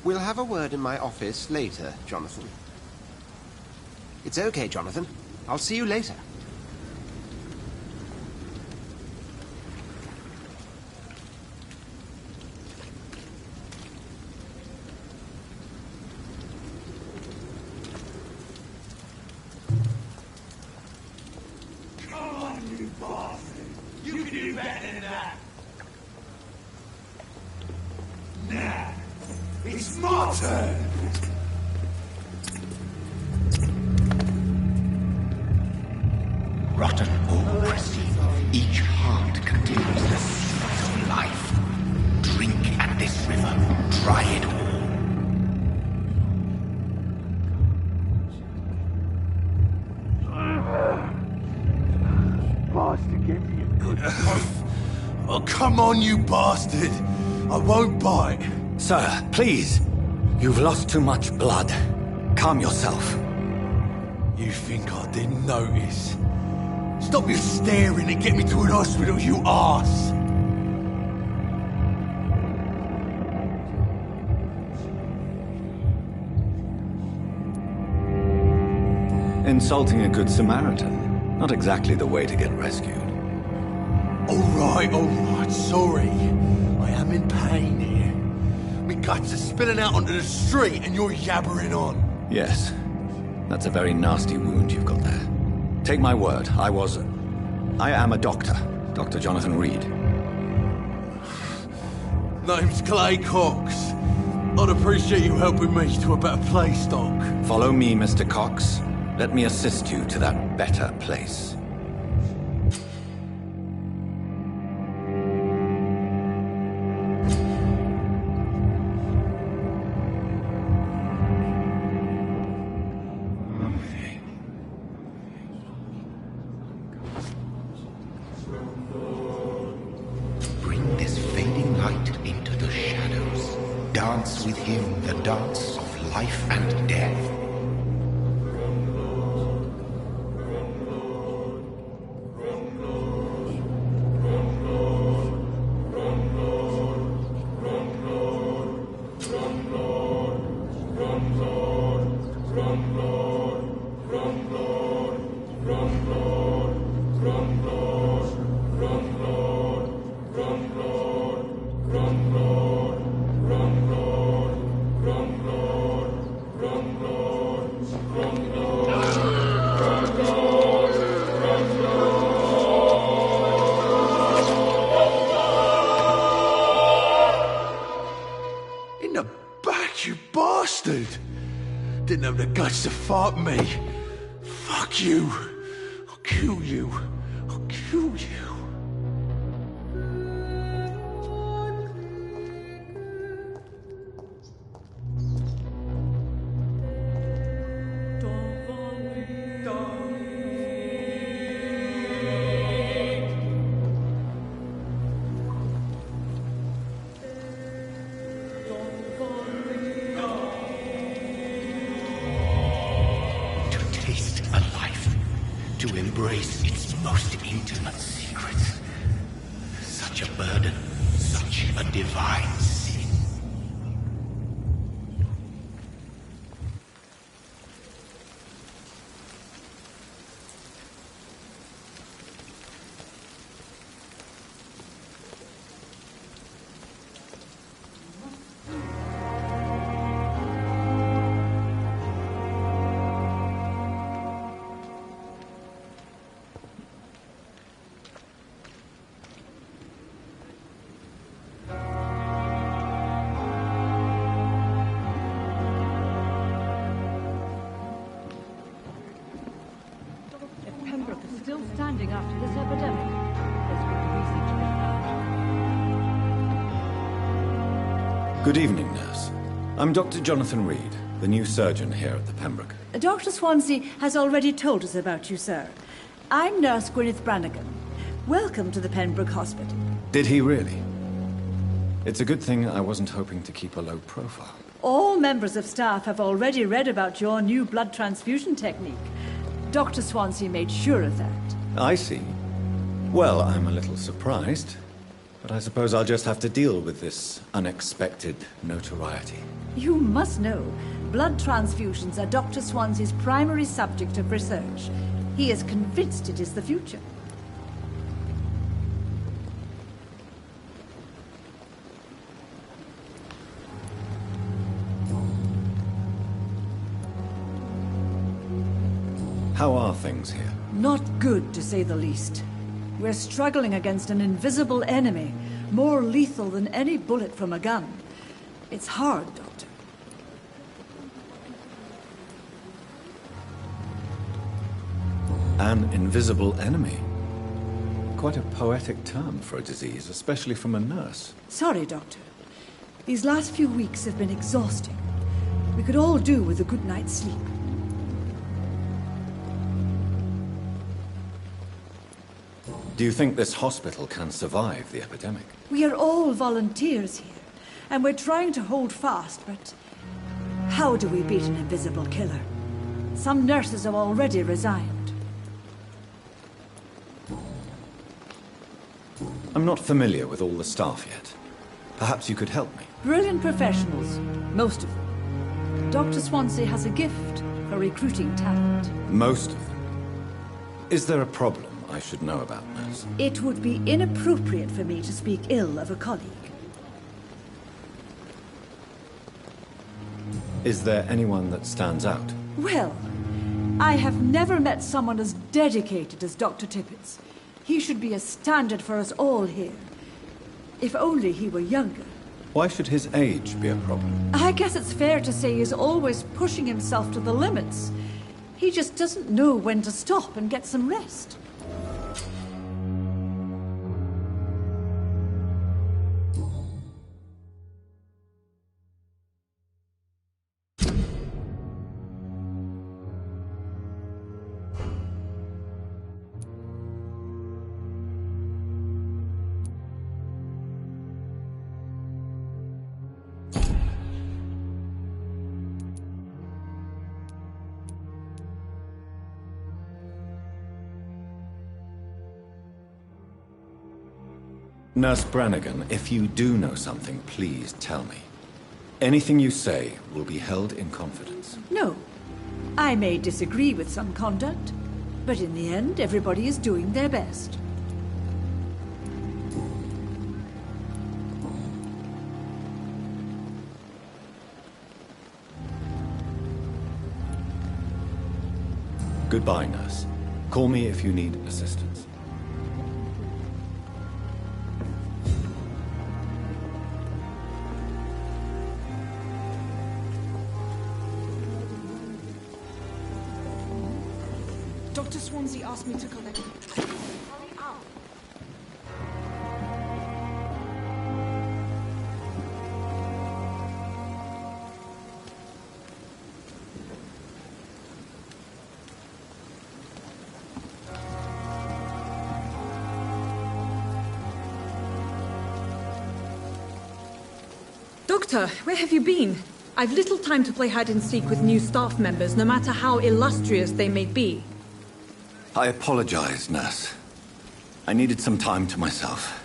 We'll have a word in my office later, Jonathan. It's okay, Jonathan. I'll see you later. Come on, you bastard! You can do better than that! Now, it's my turn! Rotten ocracy. Each heart contains the seeds of life. Drink at this river. Try it all. Bastard, give me a good Oh, come on, you bastard! I won't bite. Sir, please. You've lost too much blood. Calm yourself. You think I didn't notice? Stop your staring and get me to an hospital, you arse! Insulting a good Samaritan. Not exactly the way to get rescued. Alright, sorry. I am in pain here. My guts are spilling out onto the street and you're yabbering on. Yes. That's a very nasty wound you've got there. Take my word, I am a doctor. Dr. Jonathan Reed. Name's Clay Cox. I'd appreciate you helping me to a better place, Doc. Follow me, Mr. Cox. Let me assist you to that better place. Bring this fading light into the shadows. Dance with him the dance of life and death. In the back, you bastard! Didn't have the guts to fight me. Fuck you. I'll kill you. I'll kill you. Taste a life, to embrace its most intimate secrets. Such a burden, such a divine sin. Pembroke is still standing after this epidemic. There's good reason to be found. Good evening, nurse. I'm Dr. Jonathan Reed, the new surgeon here at the Pembroke. Dr. Swansea has already told us about you, sir. I'm Nurse Gwyneth Brannigan. Welcome to the Pembroke Hospital. Did he really? It's a good thing I wasn't hoping to keep a low profile. All members of staff have already read about your new blood transfusion technique. Dr. Swansea made sure of that. I see. Well, I'm a little surprised, but I suppose I'll just have to deal with this unexpected notoriety. You must know, blood transfusions are Dr. Swansea's primary subject of research. He is convinced it is the future. How are things here? Not good, to say the least. We're struggling against an invisible enemy, more lethal than any bullet from a gun. It's hard, Doctor. An invisible enemy? Quite a poetic term for a disease, especially from a nurse. Sorry, Doctor. These last few weeks have been exhausting. We could all do with a good night's sleep. Do you think this hospital can survive the epidemic? We are all volunteers here, and we're trying to hold fast, but how do we beat an invisible killer? Some nurses have already resigned. I'm not familiar with all the staff yet. Perhaps you could help me. Brilliant professionals, most of them. Dr. Swansea has a gift for recruiting talent. Most of them. Is there a problem I should know about, nurse? It would be inappropriate for me to speak ill of a colleague. Is there anyone that stands out? Well, I have never met someone as dedicated as Dr. Tippett's. He should be a standard for us all here. If only he were younger. Why should his age be a problem? I guess it's fair to say he's always pushing himself to the limits. He just doesn't know when to stop and get some rest. Nurse Brannigan, if you do know something, please tell me. Anything you say will be held in confidence. No. I may disagree with some conduct, but in the end, everybody is doing their best. Goodbye, nurse. Call me if you need assistance. Dr. Swansea asked me to collect it. Hurry up. Doctor, where have you been? I've little time to play hide and seek with new staff members, no matter how illustrious they may be. I apologize, nurse. I needed some time to myself.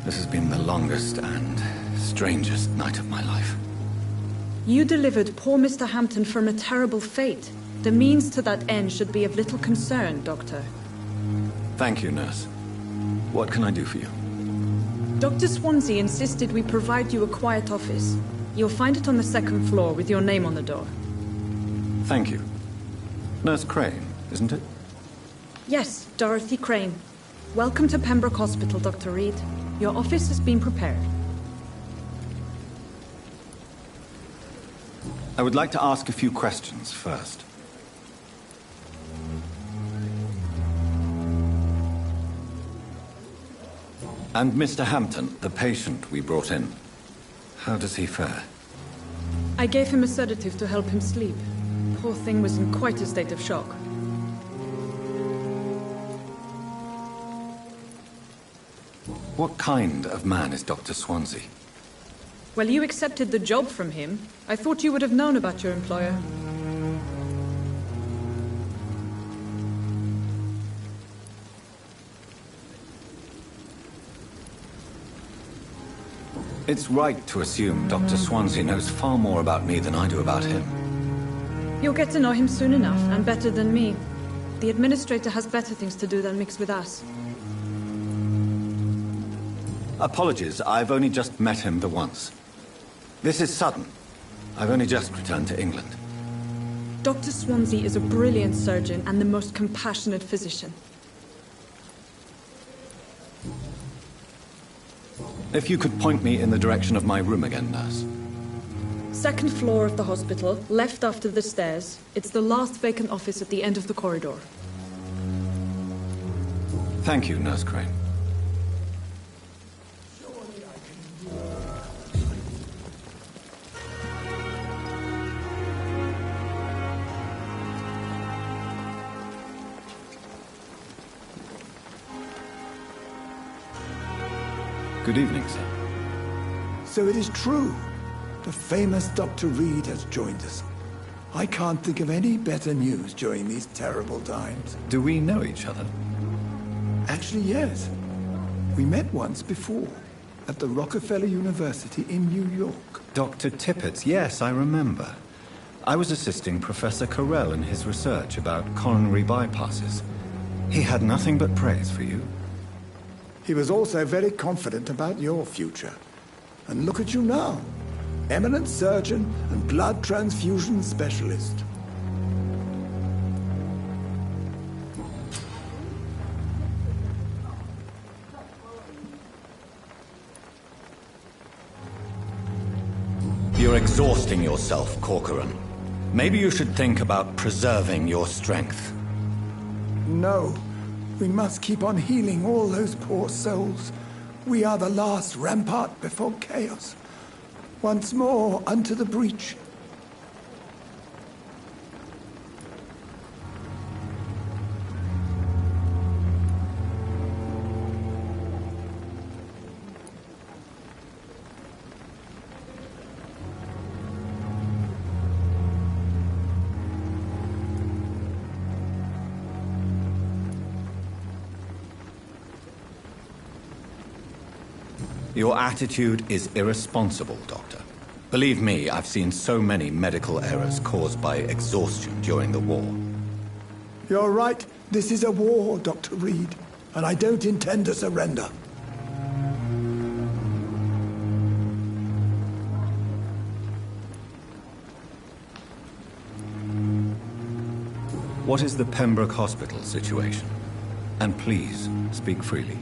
This has been the longest and strangest night of my life. You delivered poor Mr. Hampton from a terrible fate. The means to that end should be of little concern, Doctor. Thank you, nurse. What can I do for you? Dr. Swansea insisted we provide you a quiet office. You'll find it on the second floor with your name on the door. Thank you. Nurse Crane, isn't it? Yes, Dorothy Crane. Welcome to Pembroke Hospital, Dr. Reed. Your office has been prepared. I would like to ask a few questions first. And Mr. Hampton, the patient we brought in, how does he fare? I gave him a sedative to help him sleep. Poor thing was in quite a state of shock. What kind of man is Dr. Swansea? Well, you accepted the job from him. I thought you would have known about your employer. It's right to assume Dr. Swansea knows far more about me than I do about him. You'll get to know him soon enough, and better than me. The administrator has better things to do than mix with us. Apologies, I've only just met him the once. This is sudden. I've only just returned to England. Dr. Swansea is a brilliant surgeon and the most compassionate physician. If you could point me in the direction of my room again, nurse. Second floor of the hospital, left after the stairs. It's the last vacant office at the end of the corridor. Thank you, Nurse Crane. Good evening, sir. So it is true. The famous Dr. Reed has joined us. I can't think of any better news during these terrible times. Do we know each other? Actually, yes. We met once before, at the Rockefeller University in New York. Dr. Tippett, yes, I remember. I was assisting Professor Carell in his research about coronary bypasses. He had nothing but praise for you. He was also very confident about your future. And look at you now. Eminent surgeon and blood transfusion specialist. You're exhausting yourself, Corcoran. Maybe you should think about preserving your strength. No. We must keep on healing all those poor souls. We are the last rampart before chaos. Once more, unto the breach. Your attitude is irresponsible, Doctor. Believe me, I've seen so many medical errors caused by exhaustion during the war. You're right. This is a war, Dr. Reed. And I don't intend to surrender. What is the Pembroke Hospital situation? And please, speak freely.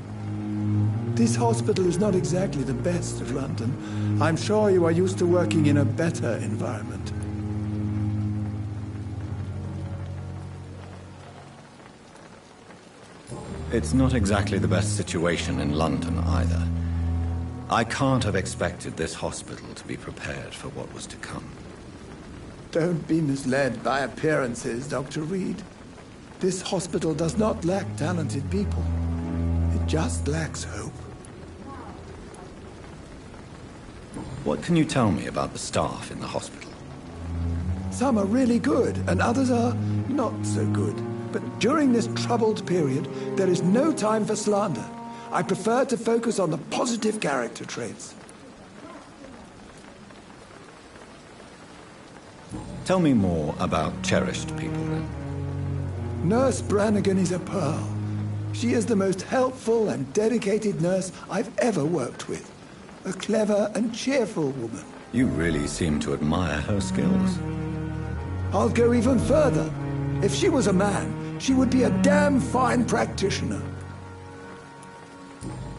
This hospital is not exactly the best of London. I'm sure you are used to working in a better environment. It's not exactly the best situation in London either. I can't have expected this hospital to be prepared for what was to come. Don't be misled by appearances, Dr. Reed. This hospital does not lack talented people. It just lacks hope. What can you tell me about the staff in the hospital? Some are really good, and others are not so good. But during this troubled period, there is no time for slander. I prefer to focus on the positive character traits. Tell me more about cherished people, then. Nurse Brannigan is a pearl. She is the most helpful and dedicated nurse I've ever worked with. A clever and cheerful woman. You really seem to admire her skills. I'll go even further. If she was a man, she would be a damn fine practitioner.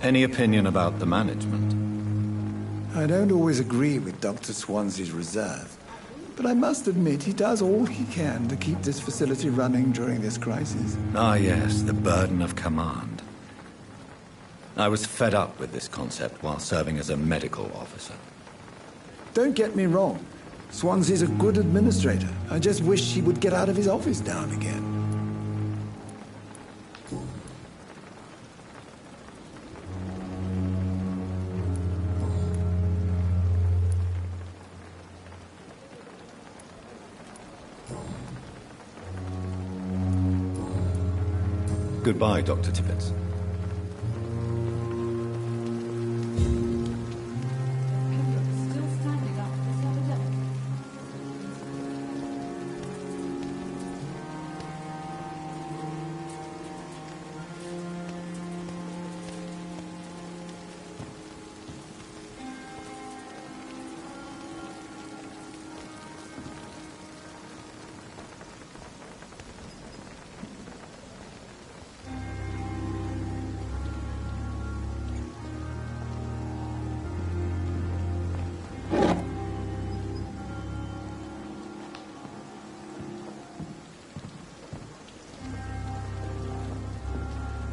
Any opinion about the management? I don't always agree with Dr. Swansea's reserve, but I must admit he does all he can to keep this facility running during this crisis. Ah, yes, the burden of command. I was fed up with this concept while serving as a medical officer. Don't get me wrong. Swansea's a good administrator. I just wish he would get out of his office now and again. Goodbye, Dr. Tippett.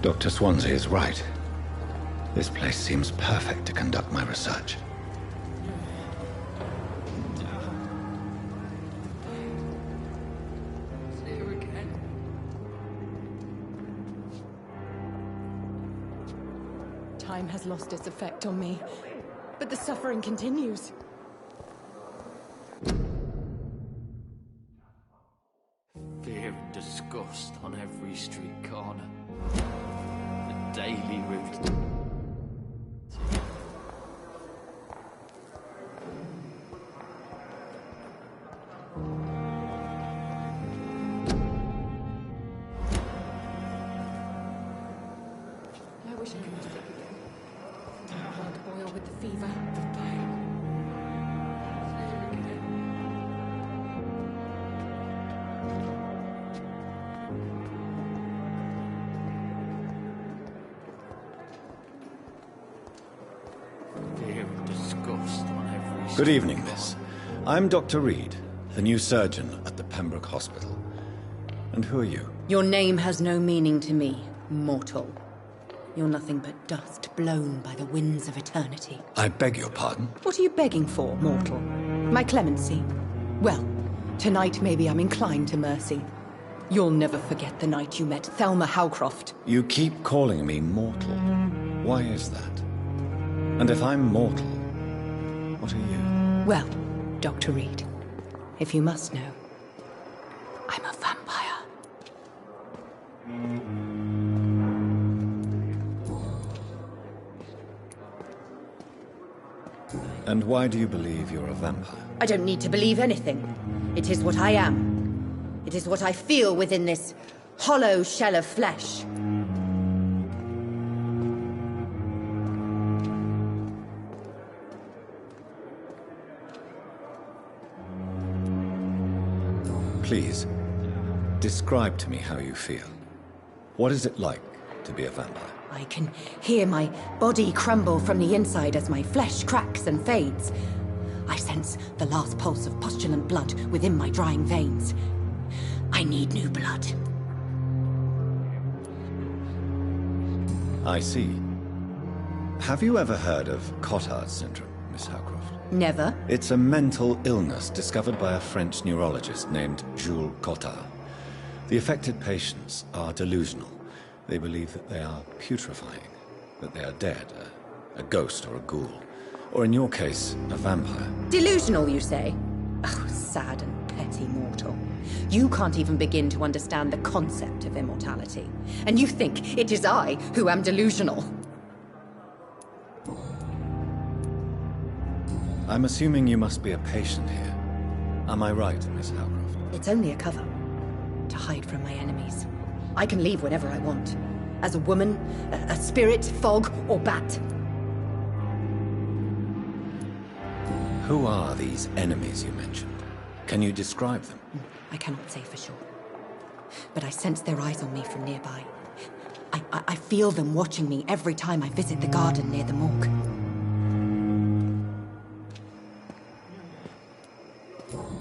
Dr. Swansea is right. This place seems perfect to conduct my research. Time has lost its effect on me, but the suffering continues. Fear and disgust on every street corner. The daily routine. I wish I could be sick again. My heart boil with the fever, the pain. Fear and disgust on every street. Good evening, miss. I'm Dr. Reed, the new surgeon at the Pembroke Hospital. And who are you? Your name has no meaning to me, mortal. You're nothing but dust blown by the winds of eternity. I beg your pardon? What are you begging for, mortal? My clemency? Well, tonight maybe I'm inclined to mercy. You'll never forget the night you met Thelma Howcroft. You keep calling me mortal. Why is that? And if I'm mortal, what are you? Well, Dr. Reed, if you must know, I'm a vampire. And why do you believe you're a vampire? I don't need to believe anything. It is what I am. It is what I feel within this hollow shell of flesh. Please, describe to me how you feel. What is it like to be a vampire? I can hear my body crumble from the inside as my flesh cracks and fades. I sense the last pulse of postulant blood within my drying veins. I need new blood. I see. Have you ever heard of Cotard syndrome, Miss Howcroft? Never. It's a mental illness discovered by a French neurologist named Jules Cotard. The affected patients are delusional. They believe that they are putrefying, that they are dead, a ghost or a ghoul, or in your case, a vampire. Delusional, you say? Oh, sad and petty mortal. You can't even begin to understand the concept of immortality. And you think it is I who am delusional. I'm assuming you must be a patient here. Am I right, Miss Howcroft? It's only a cover. To hide from my enemies. I can leave whenever I want. As a woman, a spirit, fog, or bat. Who are these enemies you mentioned? Can you describe them? I cannot say for sure. But I sense their eyes on me from nearby. I feel them watching me every time I visit the garden near the morgue.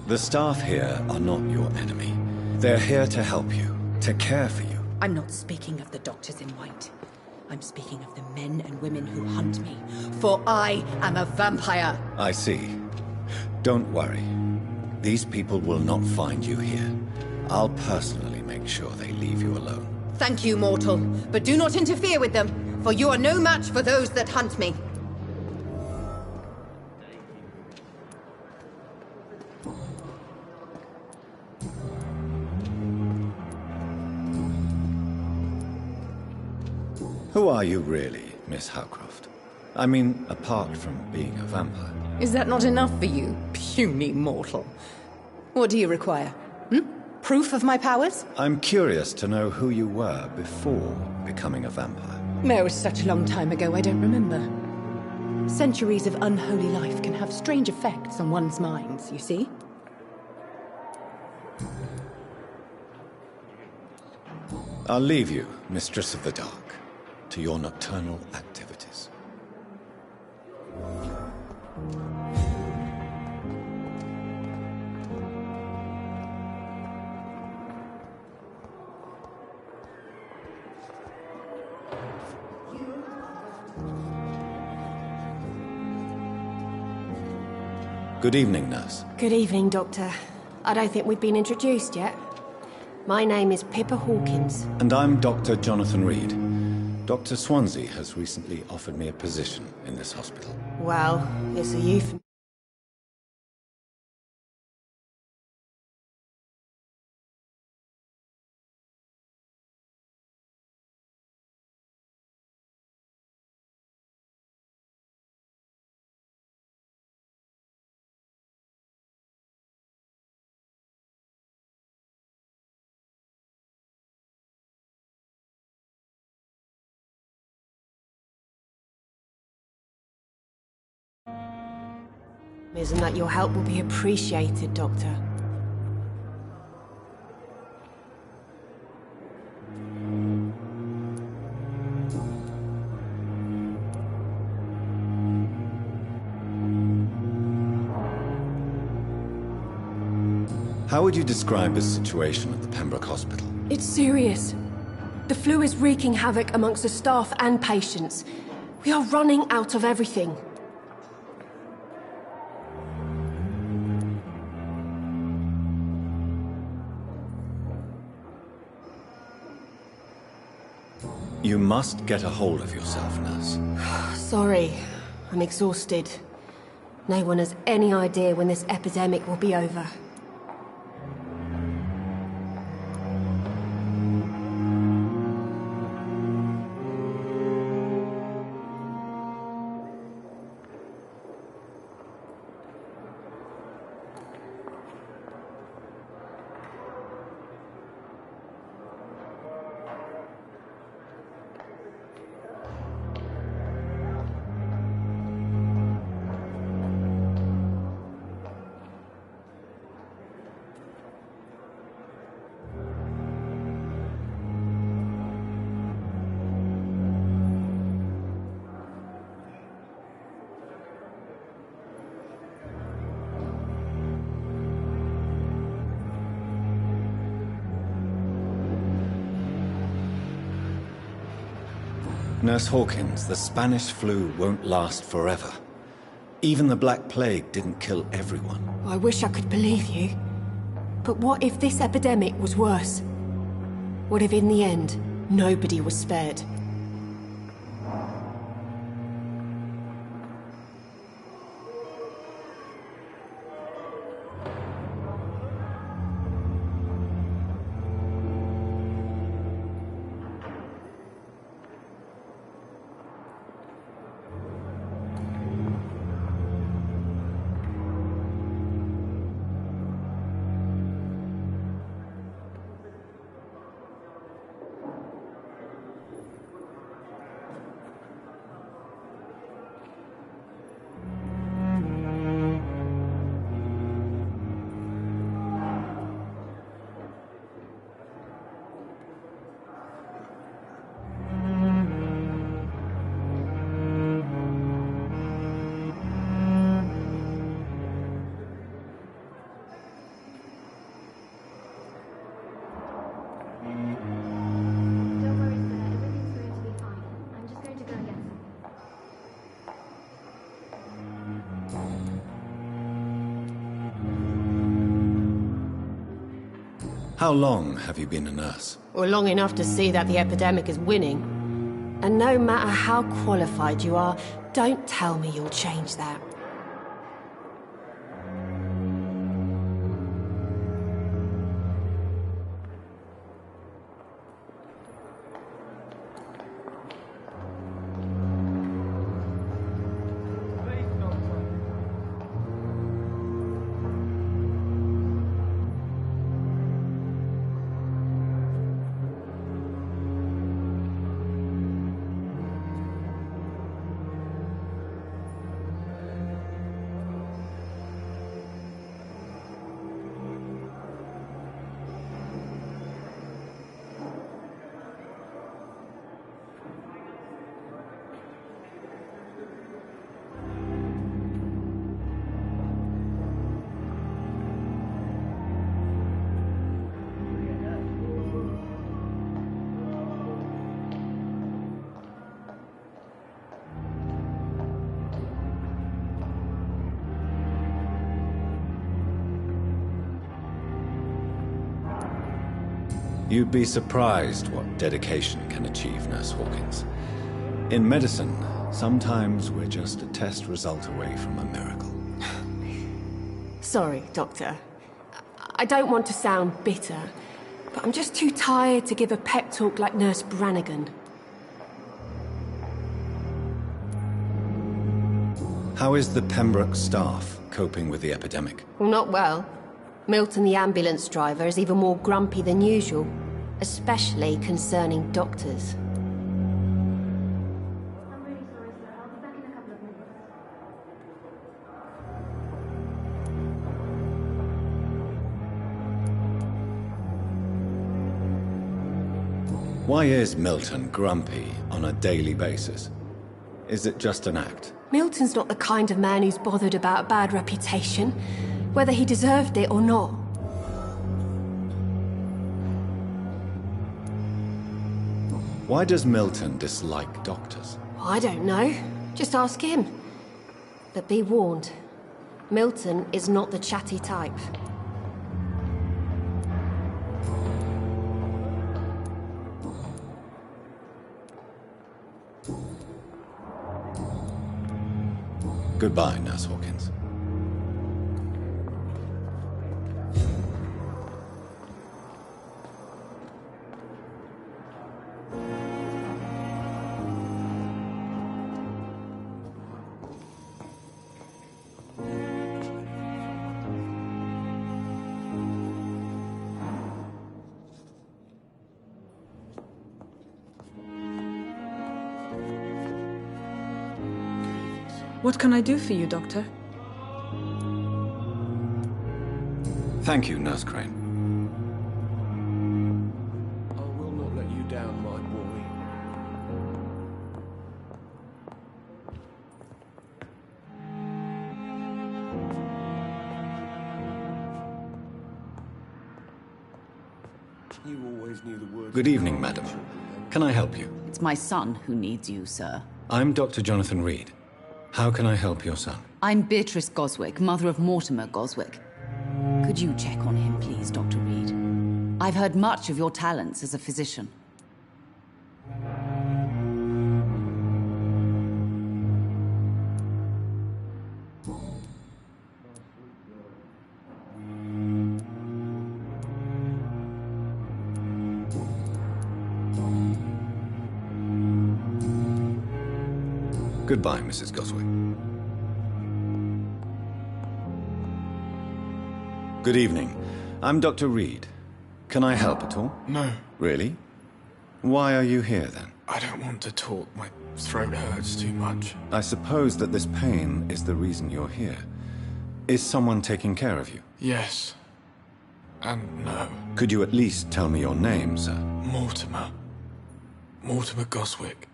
The staff here are not your enemy. They're here to help you, to care for you. I'm not speaking of the doctors in white. I'm speaking of the men and women who hunt me. For I am a vampire! I see. Don't worry. These people will not find you here. I'll personally make sure they leave you alone. Thank you, mortal. But do not interfere with them, for you are no match for those that hunt me. Who are you really, Miss Howcroft? I mean, apart from being a vampire. Is that not enough for you, puny mortal? What do you require? Proof of my powers? I'm curious to know who you were before becoming a vampire. Oh, such a long time ago, I don't remember. Centuries of unholy life can have strange effects on one's minds, you see? I'll leave you, Mistress of the Dark, to your nocturnal activities. Good evening, nurse. Good evening, Doctor. I don't think we've been introduced yet. My name is Pippa Hawkins. And I'm Dr. Jonathan Reed. Dr. Swansea has recently offered me a position in this hospital. Well, it's a euphemism. That your help will be appreciated, Doctor. How would you describe the situation at the Pembroke Hospital? It's serious. The flu is wreaking havoc amongst the staff and patients. We are running out of everything. You must get a hold of yourself, nurse. Sorry, I'm exhausted. No one has any idea when this epidemic will be over. Nurse Hawkins, the Spanish flu won't last forever. Even the Black Plague didn't kill everyone. I wish I could believe you. But what if this epidemic was worse? What if in the end, nobody was spared? How long have you been a nurse? Well, long enough to see that the epidemic is winning. And no matter how qualified you are, don't tell me you'll change that. You'd be surprised what dedication can achieve, Nurse Hawkins. In medicine, sometimes we're just a test result away from a miracle. Sorry, Doctor. I don't want to sound bitter, but I'm just too tired to give a pep talk like Nurse Brannigan. How is the Pembroke staff coping with the epidemic? Well, not well. Milton, the ambulance driver, is even more grumpy than usual, especially concerning doctors. Why is Milton grumpy on a daily basis? Is it just an act? Milton's not the kind of man who's bothered about a bad reputation, whether he deserved it or not. Why does Milton dislike doctors? I don't know. Just ask him. But be warned, Milton is not the chatty type. Goodbye, Nurse Hawkins. What can I do for you, Doctor? Thank you, Nurse Crane. I will not let you down, my boy. You always knew the words. Good evening, madam. Can I help you? It's my son who needs you, sir. I'm Dr. Jonathan Reed. How can I help your son? I'm Beatrice Goswick, mother of Mortimer Goswick. Could you check on him, please, Dr. Reed? I've heard much of your talents as a physician. Goodbye, Mrs. Goswick. Good evening. I'm Dr. Reed. Can I help at all? No. Really? Why are you here, then? I don't want to talk. My throat hurts too much. I suppose that this pain is the reason you're here. Is someone taking care of you? Yes. And no. Could you at least tell me your name, sir? Mortimer. Mortimer Goswick.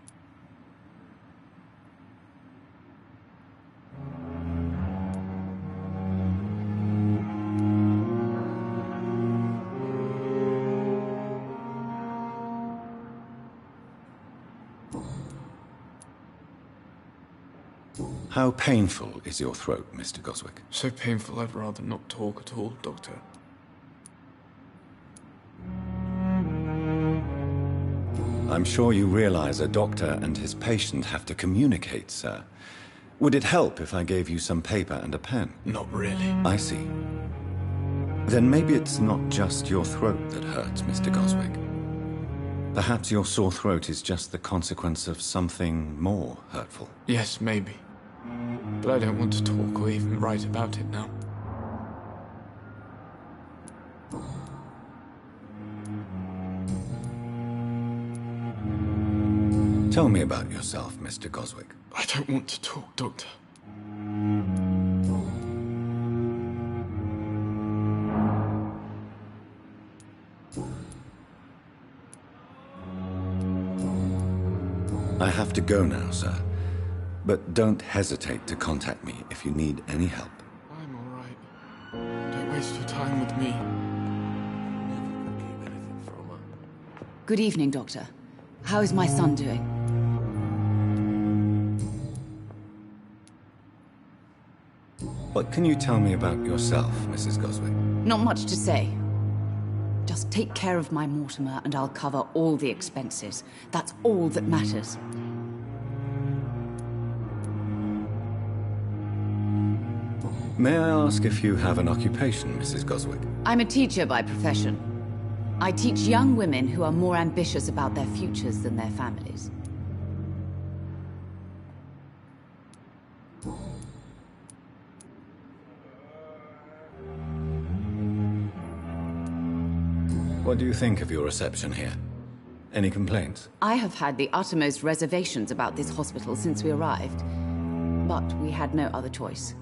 How painful is your throat, Mr. Goswick? So painful I'd rather not talk at all, Doctor. I'm sure you realize a doctor and his patient have to communicate, sir. Would it help if I gave you some paper and a pen? Not really. I see. Then maybe it's not just your throat that hurts, Mr. Goswick. Perhaps your sore throat is just the consequence of something more hurtful. Yes, maybe. But I don't want to talk or even write about it now. Tell me about yourself, Mr. Goswick. I don't want to talk, Doctor. I have to go now, sir. But don't hesitate to contact me if you need any help. I'm all right. Don't waste your time with me. Good evening, Doctor. How is my son doing? What can you tell me about yourself, Mrs. Goswick? Not much to say. Just take care of my Mortimer and I'll cover all the expenses. That's all that matters. May I ask if you have an occupation, Mrs. Goswick? I'm a teacher by profession. I teach young women who are more ambitious about their futures than their families. What do you think of your reception here? Any complaints? I have had the uttermost reservations about this hospital since we arrived. But we had no other choice,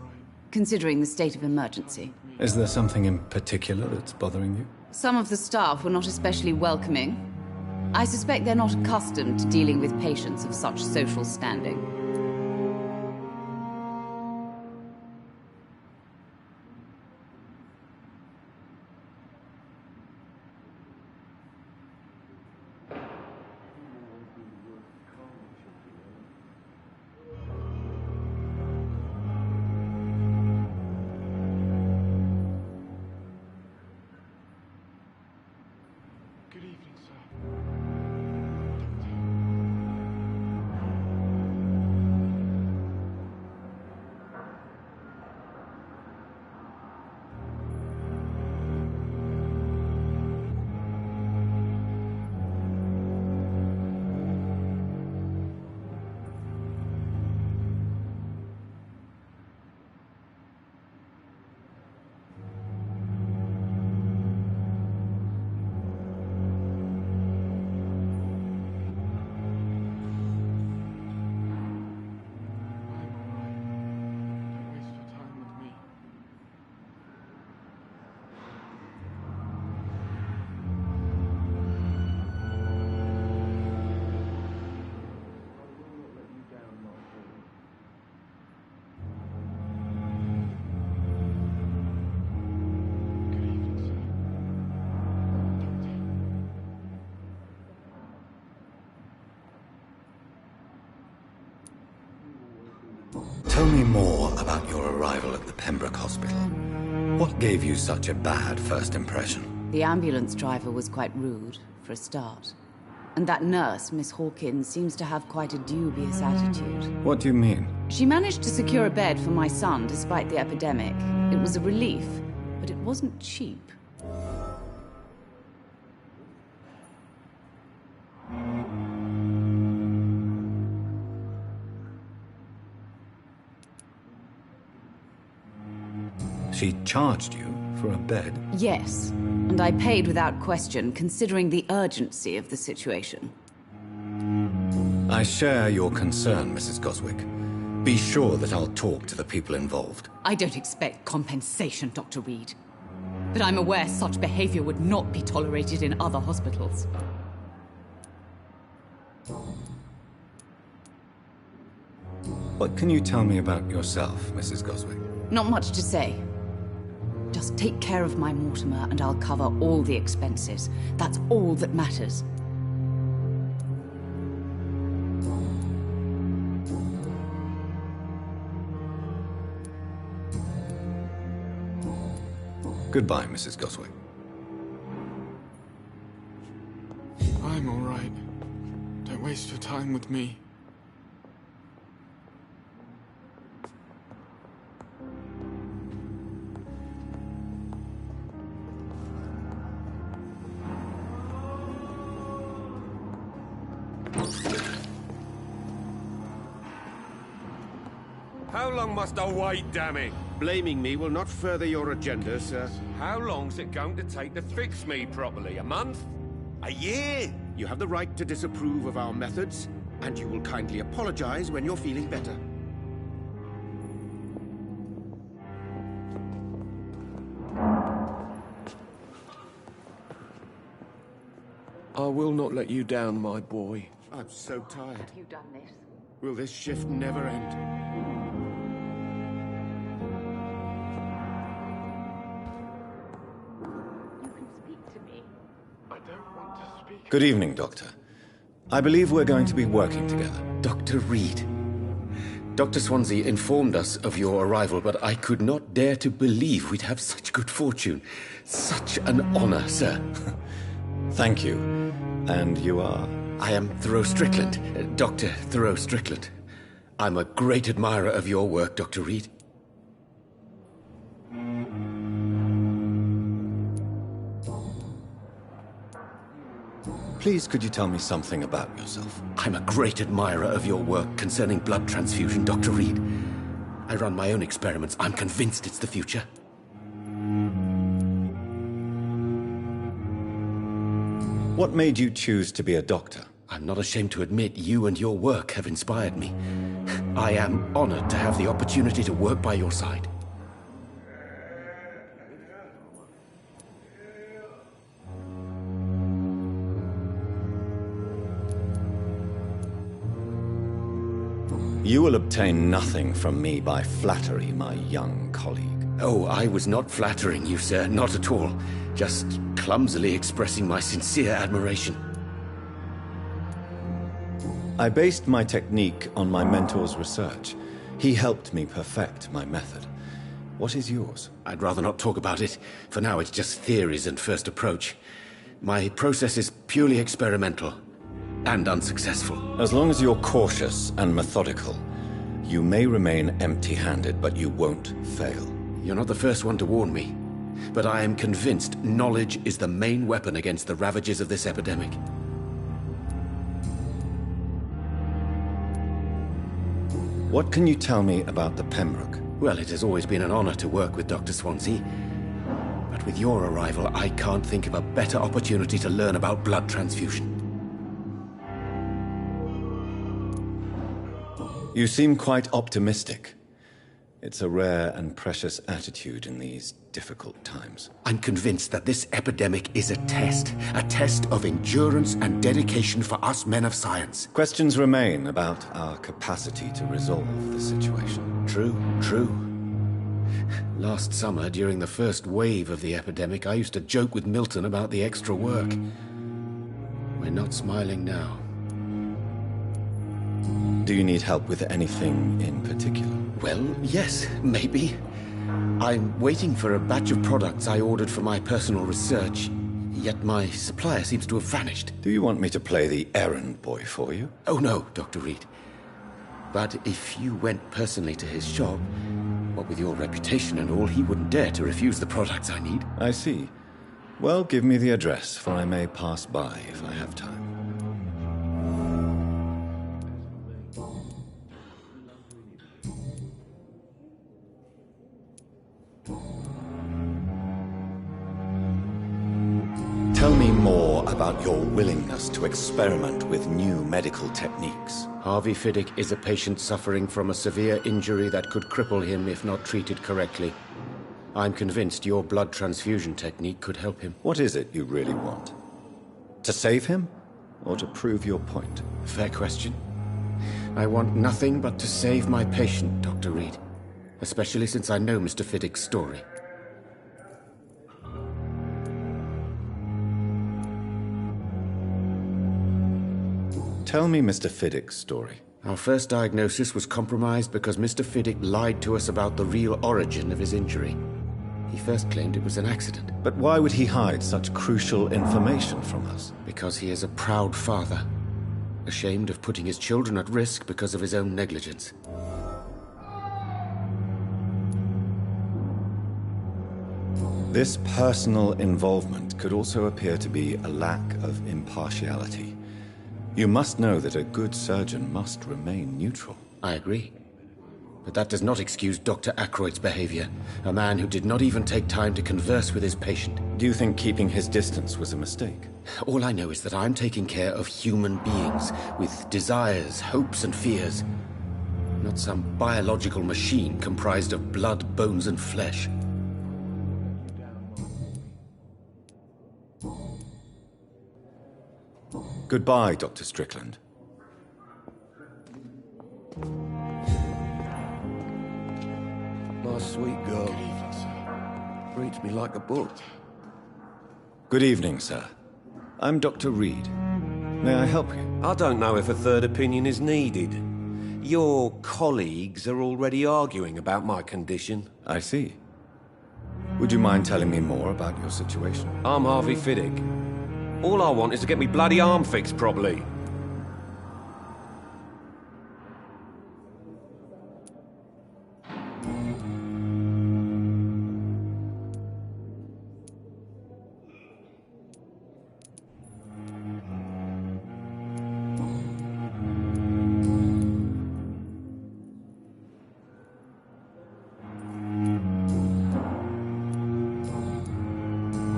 considering the state of emergency. Is there something in particular that's bothering you? Some of the staff were not especially welcoming. I suspect they're not accustomed to dealing with patients of such social standing. Tell me more about your arrival at the Pembroke Hospital. What gave you such a bad first impression? The ambulance driver was quite rude, for a start. And that nurse, Miss Hawkins, seems to have quite a dubious attitude. What do you mean? She managed to secure a bed for my son despite the epidemic. It was a relief, but it wasn't cheap. She charged you for a bed? Yes, and I paid without question, considering the urgency of the situation. I share your concern, Mrs. Goswick. Be sure that I'll talk to the people involved. I don't expect compensation, Dr. Reed. But I'm aware such behavior would not be tolerated in other hospitals. What can you tell me about yourself, Mrs. Goswick? Not much to say. Just take care of my Mortimer and I'll cover all the expenses. That's all that matters. Goodbye, Mrs. Goswick. I'm all right. Don't waste your time with me. How long must I wait, damn it? Blaming me will not further your agenda, sir. How long's it going to take to fix me properly? A month? A year? You have the right to disapprove of our methods, and you will kindly apologize when you're feeling better. I will not let you down, my boy. I'm so tired. Have you done this? Will this shift never end? You can speak to me. I don't want to speak. Good evening, Doctor. I believe we're going to be working together. Dr. Reed, Dr. Swansea informed us of your arrival, but I could not dare to believe we'd have such good fortune. Such an honor, sir. Thank you. And you are? I am Thoreau Strickland, Dr. Thoreau Strickland. I'm a great admirer of your work, Dr. Reed. Please, could you tell me something about yourself? I'm a great admirer of your work concerning blood transfusion, Dr. Reed. I run my own experiments. I'm convinced it's the future. What made you choose to be a doctor? I'm not ashamed to admit you and your work have inspired me. I am honored to have the opportunity to work by your side. You will obtain nothing from me by flattery, my young colleague. Oh, I was not flattering you, sir, not at all. Just clumsily expressing my sincere admiration. I based my technique on my mentor's research. He helped me perfect my method. What is yours? I'd rather not talk about it. For now, it's just theories and first approach. My process is purely experimental. And unsuccessful. As long as you're cautious and methodical, you may remain empty-handed, but you won't fail. You're not the first one to warn me, but I am convinced knowledge is the main weapon against the ravages of this epidemic. What can you tell me about the Pembroke? Well, it has always been an honor to work with Dr. Swansea. But with your arrival, I can't think of a better opportunity to learn about blood transfusion. You seem quite optimistic. It's a rare and precious attitude in these difficult times. I'm convinced that this epidemic is a test of endurance and dedication for us men of science. Questions remain about our capacity to resolve the situation. True. Last summer, during the first wave of the epidemic, I used to joke with Milton about the extra work. We're not smiling now. Do you need help with anything in particular? Well, yes, maybe. I'm waiting for a batch of products I ordered for my personal research, yet my supplier seems to have vanished. Do you want me to play the errand boy for you? Oh no, Dr. Reed. But if you went personally to his shop, what with your reputation and all, he wouldn't dare to refuse the products I need. I see. Well, give me the address, for I may pass by if I have time. Tell me more about your willingness to experiment with new medical techniques. Harvey Fiddick is a patient suffering from a severe injury that could cripple him if not treated correctly. I'm convinced your blood transfusion technique could help him. What is it you really want? To save him, or to prove your point? Fair question. I want nothing but to save my patient, Dr. Reed. Especially since I know Mr. Fiddick's story. Tell me Mr. Fiddick's story. Our first diagnosis was compromised because Mr. Fiddick lied to us about the real origin of his injury. He first claimed it was an accident. But why would he hide such crucial information from us? Because he is a proud father, ashamed of putting his children at risk because of his own negligence. This personal involvement could also appear to be a lack of impartiality. You must know that a good surgeon must remain neutral. I agree. But that does not excuse Dr. Ackroyd's behavior, a man who did not even take time to converse with his patient. Do you think keeping his distance was a mistake? All I know is that I'm taking care of human beings with desires, hopes, and fears. Not some biological machine comprised of blood, bones, and flesh. Goodbye, Dr. Strickland. My sweet girl. Reads me like a book. Good evening, sir. I'm Dr. Reed. May I help you? I don't know if a third opinion is needed. Your colleagues are already arguing about my condition. I see. Would you mind telling me more about your situation? I'm Harvey Fiddick. All I want is to get me bloody arm fixed properly.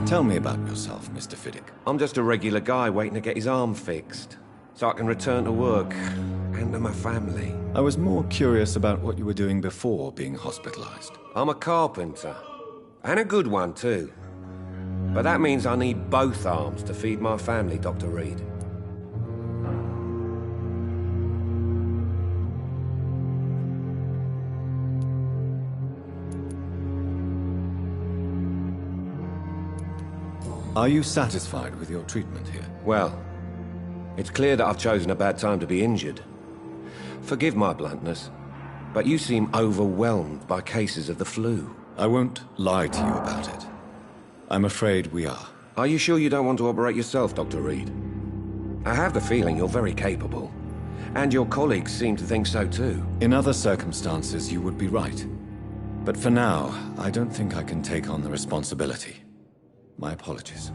Tell me about yourself, Mr. Fiddick. I'm just a regular guy waiting to get his arm fixed, so I can return to work and to my family. I was more curious about what you were doing before being hospitalized. I'm a carpenter, and a good one too. But that means I need both arms to feed my family, Dr. Reed. Are you satisfied with your treatment here? Well, it's clear that I've chosen a bad time to be injured. Forgive my bluntness, but you seem overwhelmed by cases of the flu. I won't lie to you about it. I'm afraid we are. Are you sure you don't want to operate yourself, Dr. Reed? I have the feeling you're very capable, and your colleagues seem to think so too. In other circumstances, you would be right. But for now, I don't think I can take on the responsibility. My apologies.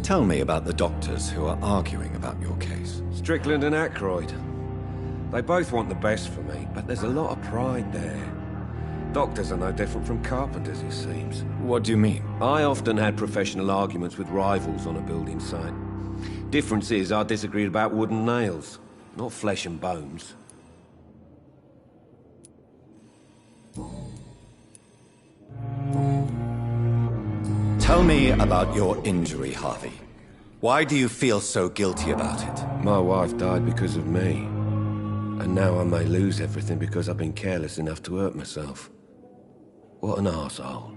Tell me about the doctors who are arguing about your case. Strickland and Aykroyd. They both want the best for me, but there's a lot of pride there. Doctors are no different from carpenters, it seems. What do you mean? I often had professional arguments with rivals on a building site. Difference is, I disagreed about wooden nails, not flesh and bones. Tell me about your injury, Harvey. Why do you feel so guilty about it? My wife died because of me. And now I may lose everything because I've been careless enough to hurt myself. What an arsehole.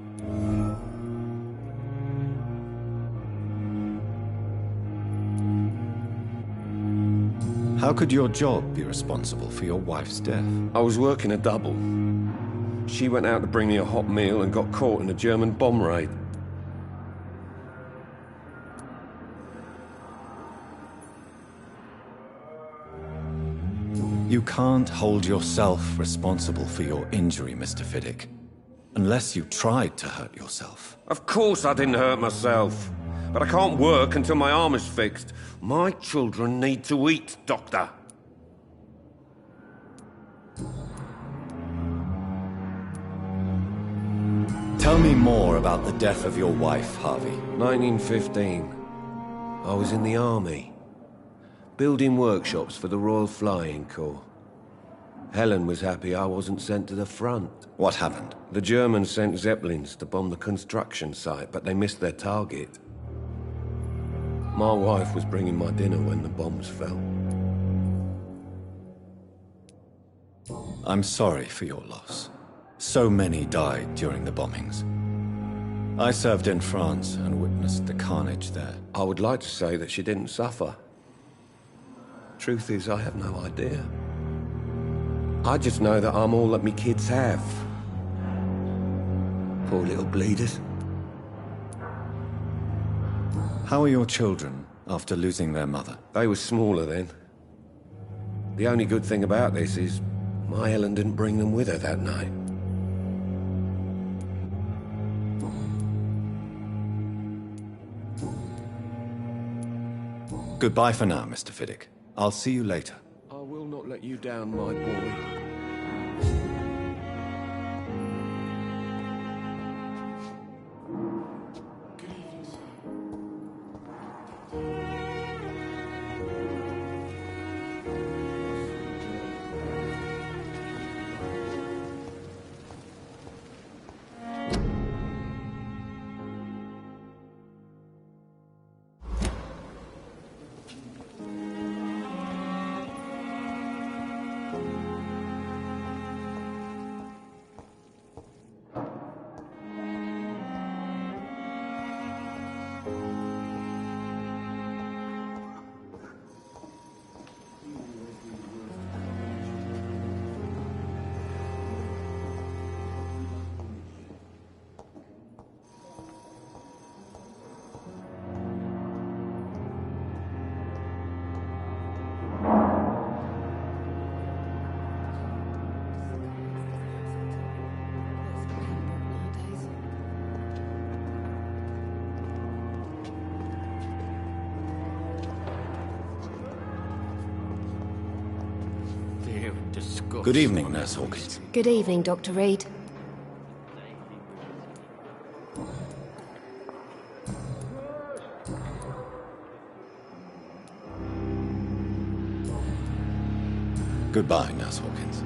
How could your job be responsible for your wife's death? I was working a double. She went out to bring me a hot meal and got caught in a German bomb raid. You can't hold yourself responsible for your injury, Mr. Fiddick. Unless you tried to hurt yourself. Of course I didn't hurt myself. But I can't work until my arm is fixed. My children need to eat, Doctor. Tell me more about the death of your wife, Harvey. 1915. I was in the army. Building workshops for the Royal Flying Corps. Helen was happy I wasn't sent to the front. What happened? The Germans sent Zeppelins to bomb the construction site, but they missed their target. My wife was bringing my dinner when the bombs fell. I'm sorry for your loss. So many died during the bombings. I served in France and witnessed the carnage there. I would like to say that she didn't suffer. Truth is, I have no idea. I just know that I'm all that me kids have. Poor little bleeders. How are your children after losing their mother? They were smaller then. The only good thing about this is my Helen didn't bring them with her that night. Goodbye for now, Mr. Fiddick. I'll see you later. I will not let you down, my boy. disgust. Good evening, on Nurse every Hawkins. street. Good evening, Dr. Reed. Goodbye, Nurse Hawkins.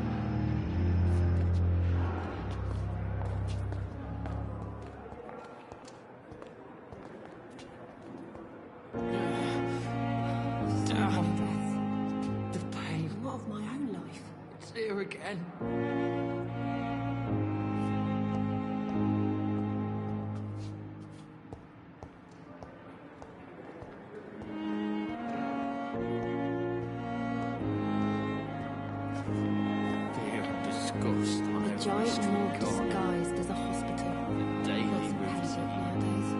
Damn. The pain. What of my own life? It's here again. Fear and disgust on A every giant street morgue corner. disguised as a hospital. The daily Lots of routine. patients nowadays.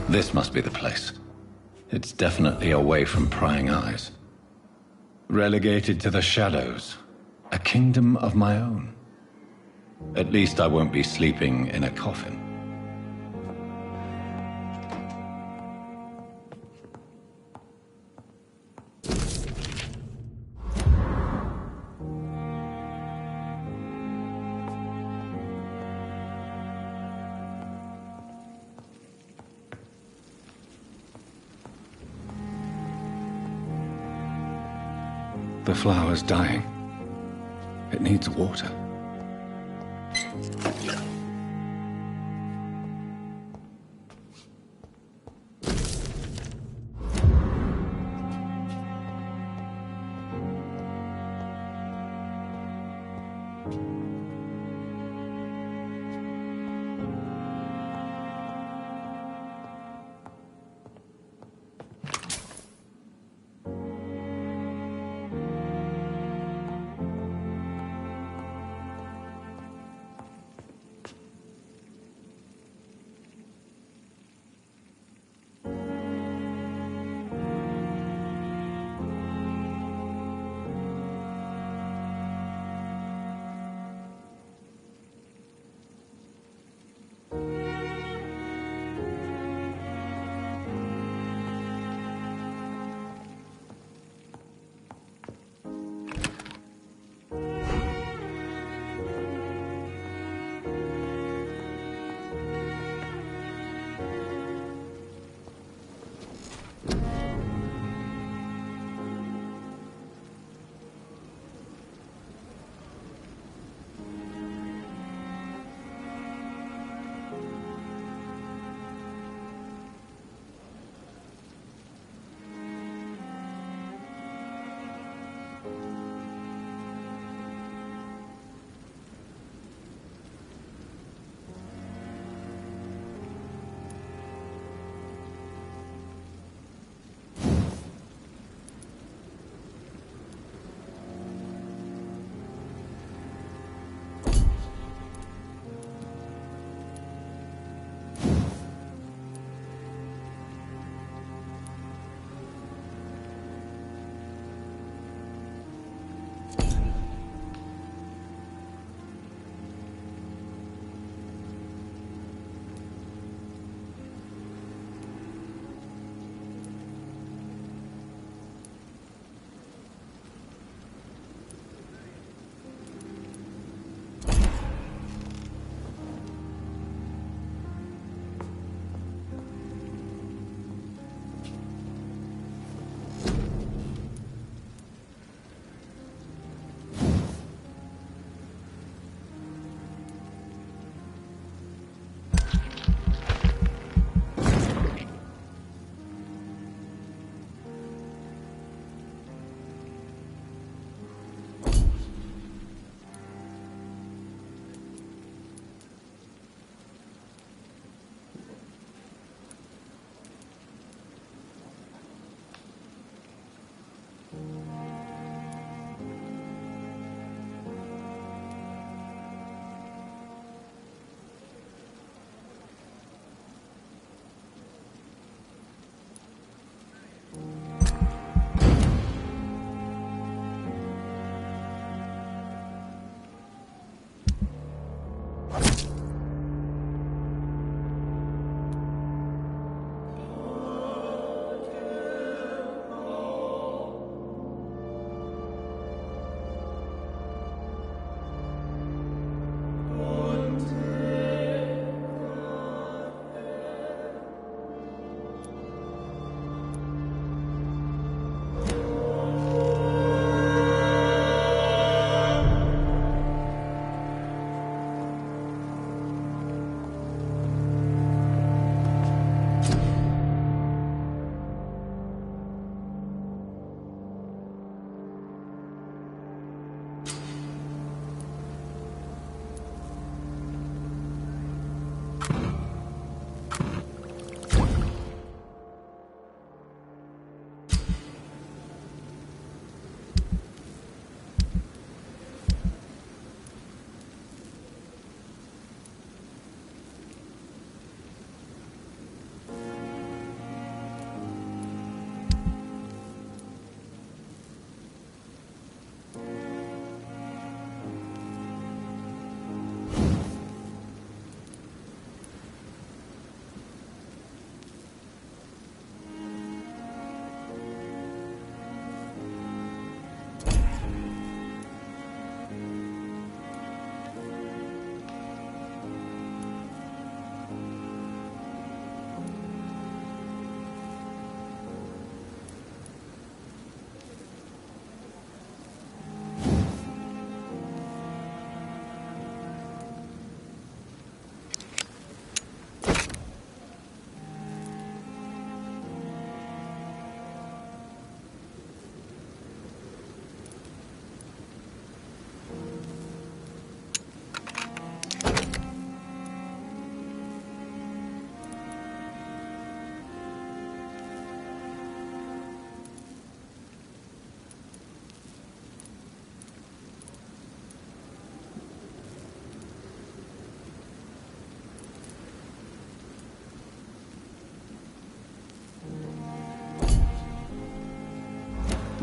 This must be the place. It's definitely away from prying eyes. Relegated to the shadows. A kingdom of my own. At least I won't be sleeping in a coffin. The flower's dying. It needs water.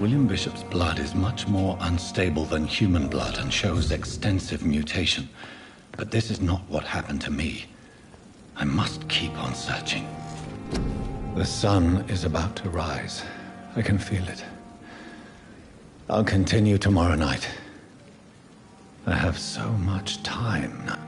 William Bishop's blood is much more unstable than human blood and shows extensive mutation. But this is not what happened to me. I must keep on searching. The sun is about to rise. I can feel it. I'll continue tomorrow night. I have so much time now.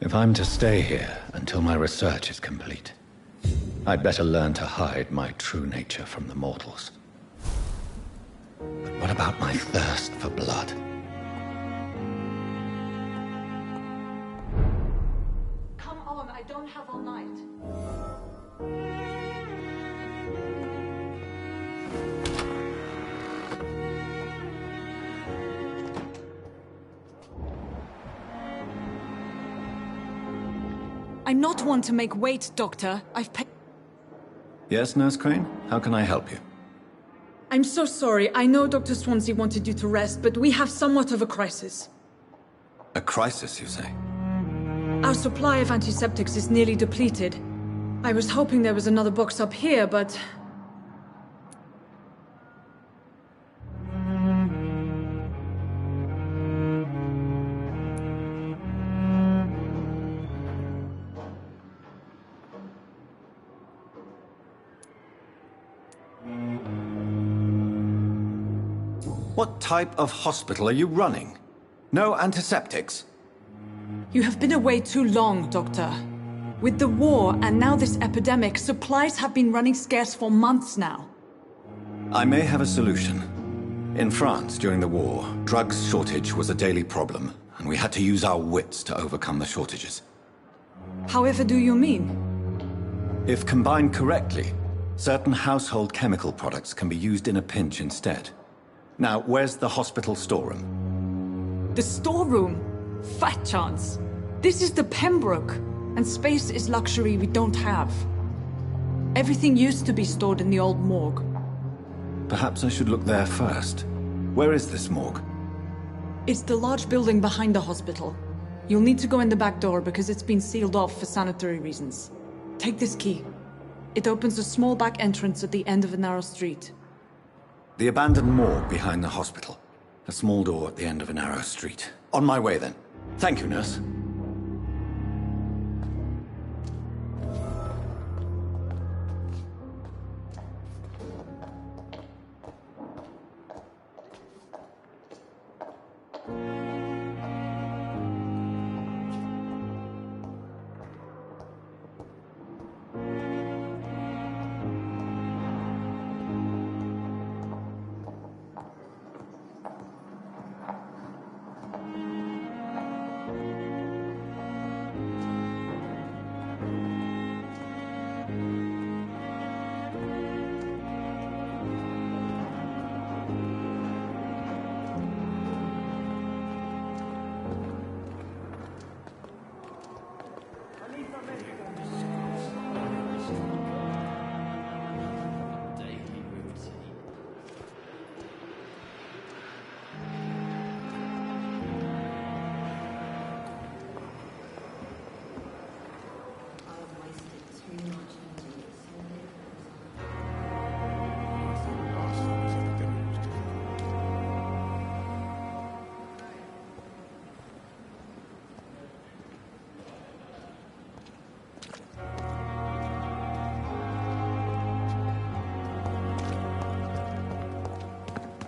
If I'm to stay here until my research is complete, I'd better learn to hide my true nature from the mortals. But what about my thirst for blood? Come on, I don't have all night. I'm not one to make wait, Doctor. I've paid... Yes, Nurse Crane? How can I help you? I'm so sorry. I know Dr. Swansea wanted you to rest, but we have somewhat of a crisis. A crisis, you say? Our supply of antiseptics is nearly depleted. I was hoping there was another box up here, but... What type of hospital are you running? No antiseptics? You have been away too long, Doctor. With the war and now this epidemic, supplies have been running scarce for months now. I may have a solution. In France, during the war, drugs shortage was a daily problem, and we had to use our wits to overcome the shortages. However do you mean? If combined correctly, certain household chemical products can be used in a pinch instead. Now, where's the hospital storeroom? The storeroom? Fat chance. This is the Pembroke, and space is luxury we don't have. Everything used to be stored in the old morgue. Perhaps I should look there first. Where is this morgue? It's the large building behind the hospital. You'll need to go in the back door because it's been sealed off for sanitary reasons. Take this key. It opens a small back entrance at the end of a narrow street. The abandoned morgue behind the hospital. A small door at the end of a narrow street. On my way, then. Thank you, nurse.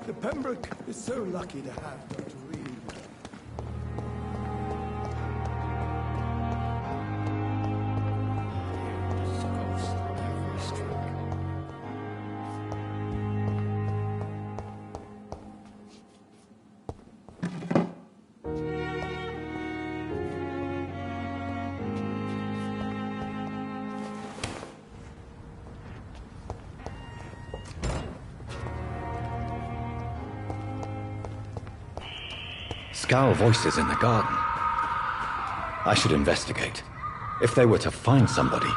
The Pembroke is so lucky to have Dr. Reed. Scowl voices in the garden. I should investigate. If they were to find somebody...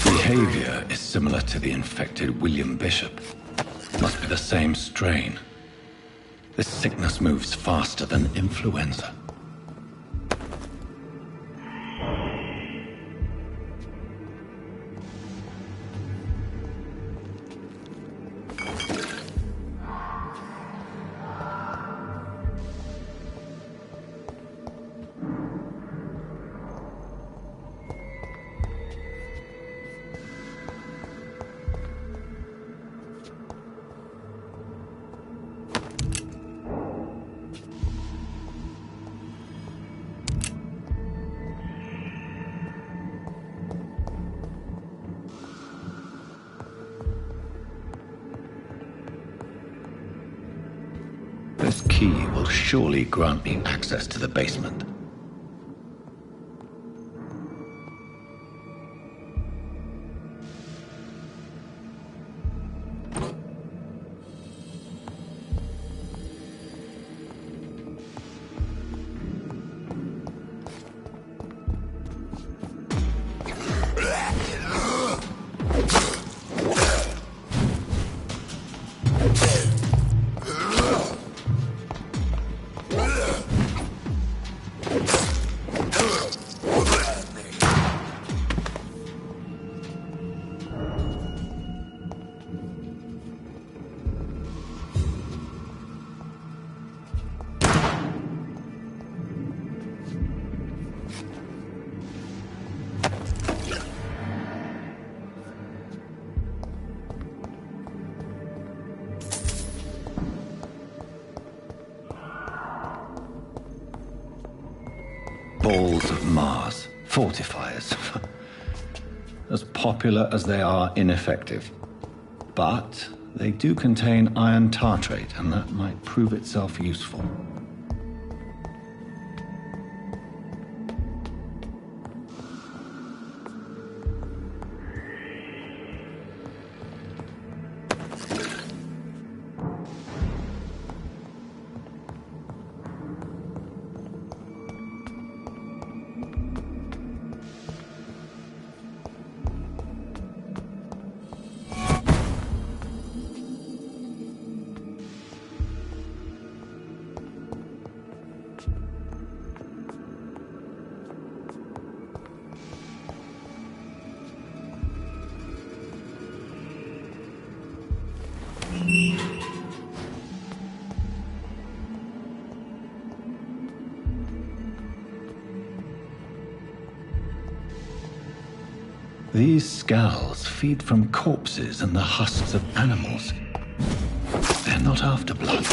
Behavior is similar to the infected William Bishop. Must be the same strain. This sickness moves faster than influenza. This key will surely grant me access to the basement. Balls of Mars, fortifiers. As popular as they are ineffective. But they do contain iron tartrate, and that might prove itself useful. These scowls feed from corpses and the husks of animals. They're not after blood.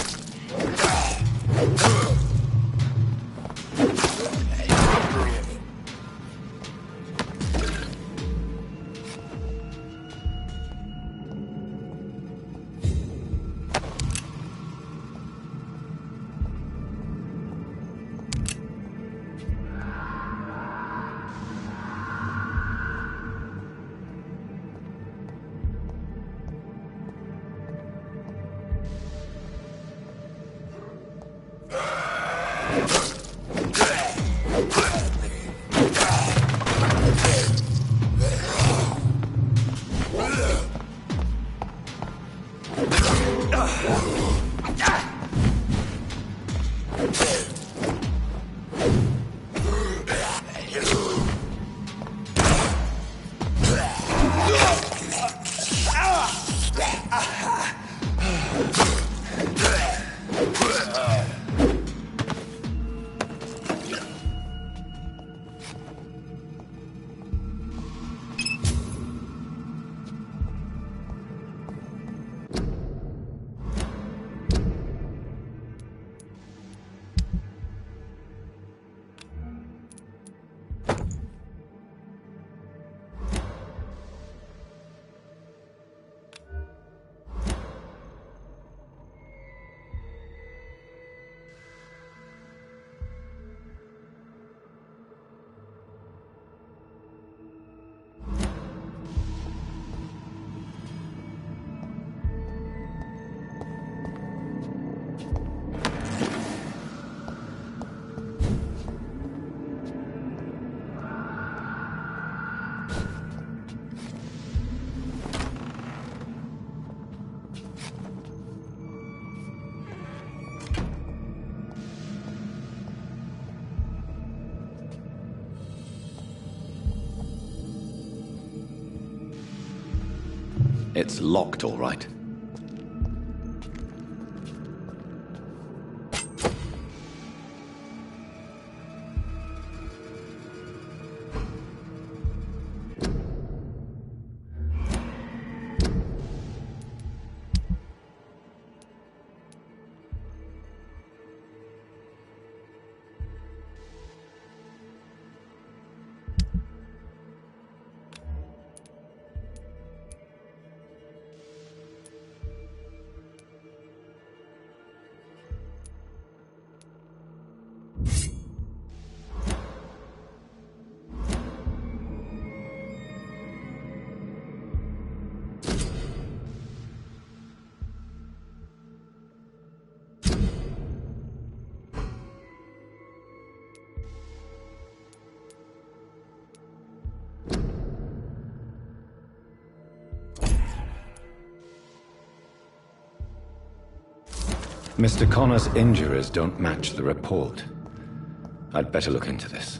It's locked, all right. Mr. Connor's injuries don't match the report. I'd better look into this.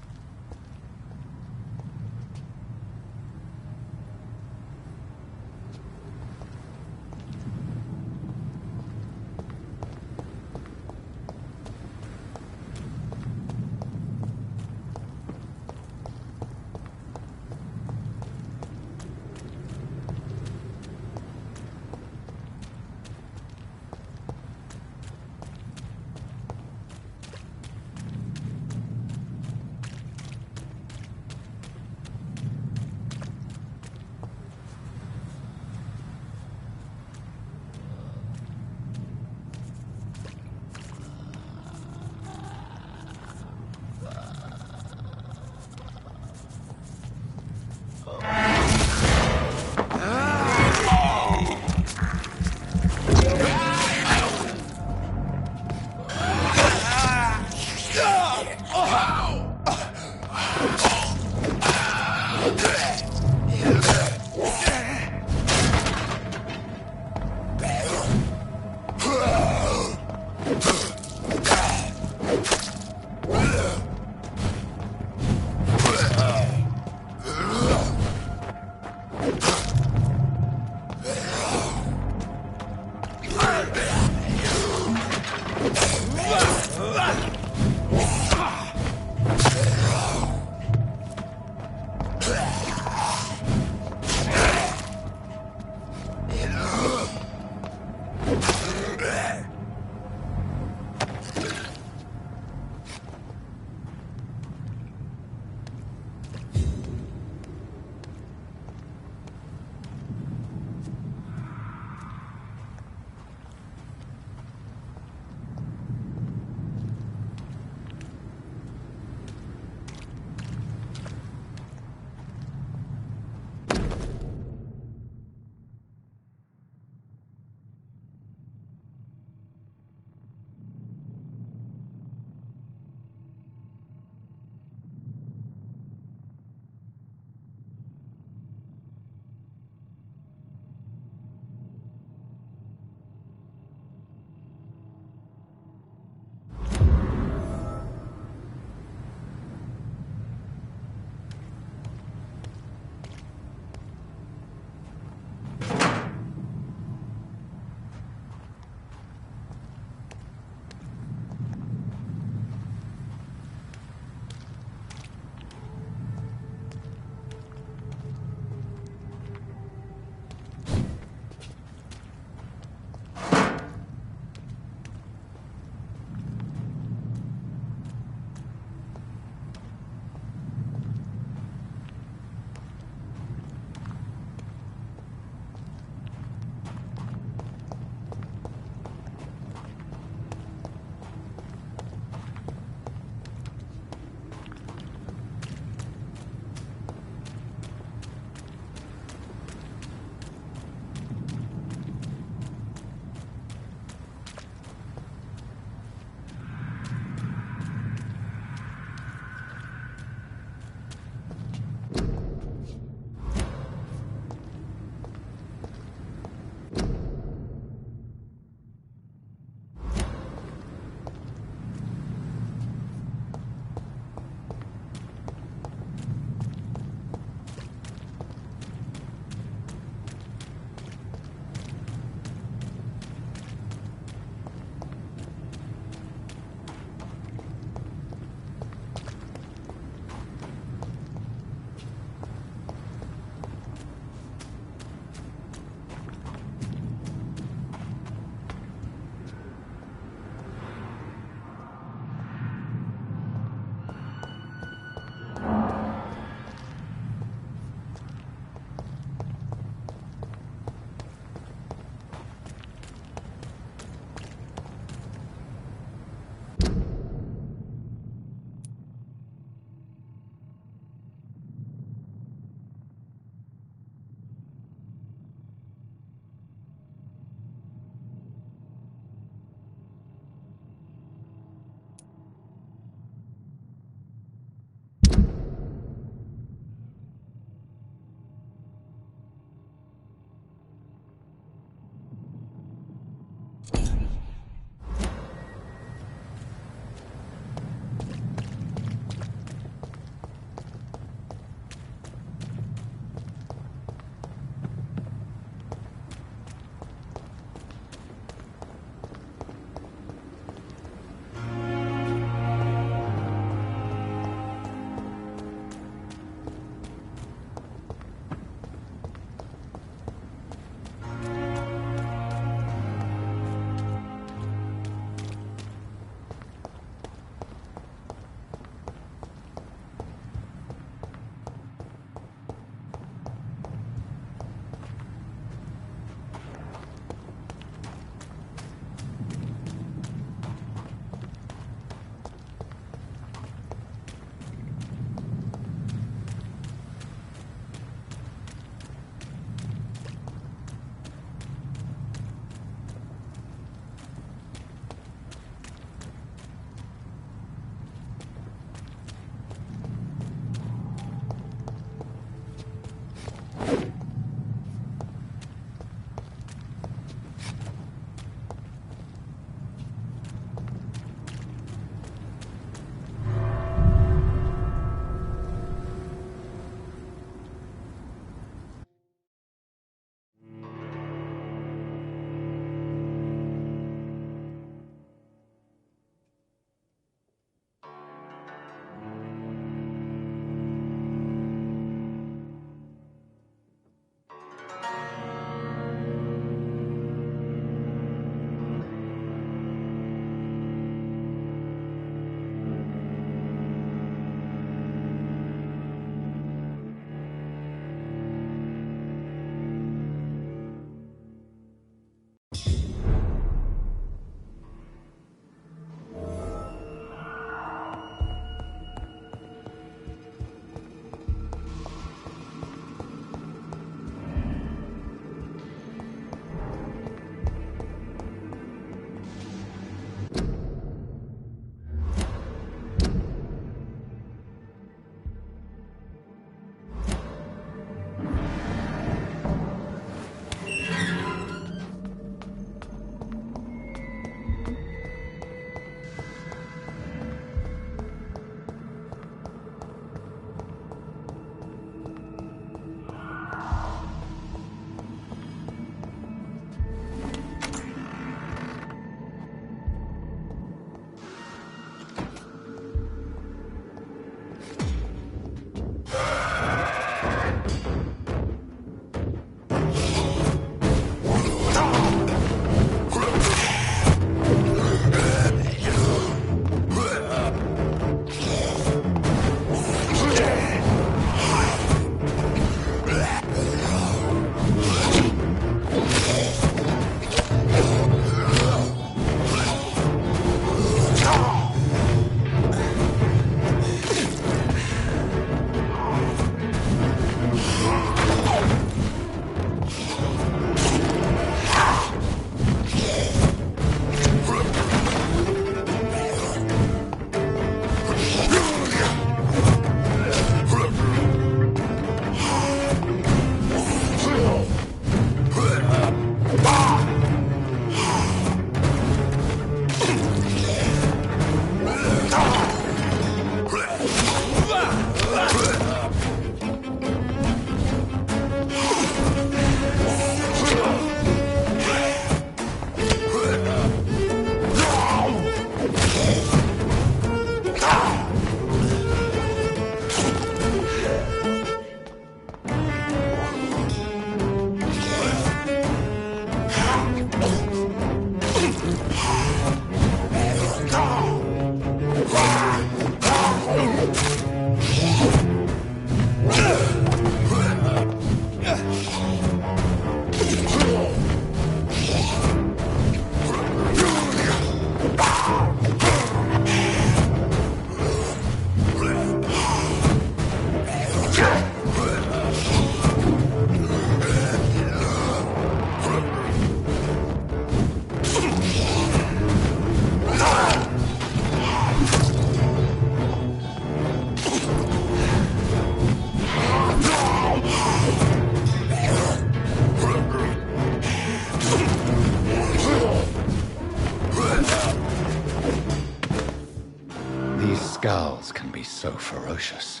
Skulls can be so ferocious.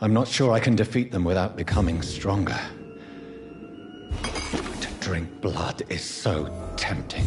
I'm not sure I can defeat them without becoming stronger. To drink blood is so tempting.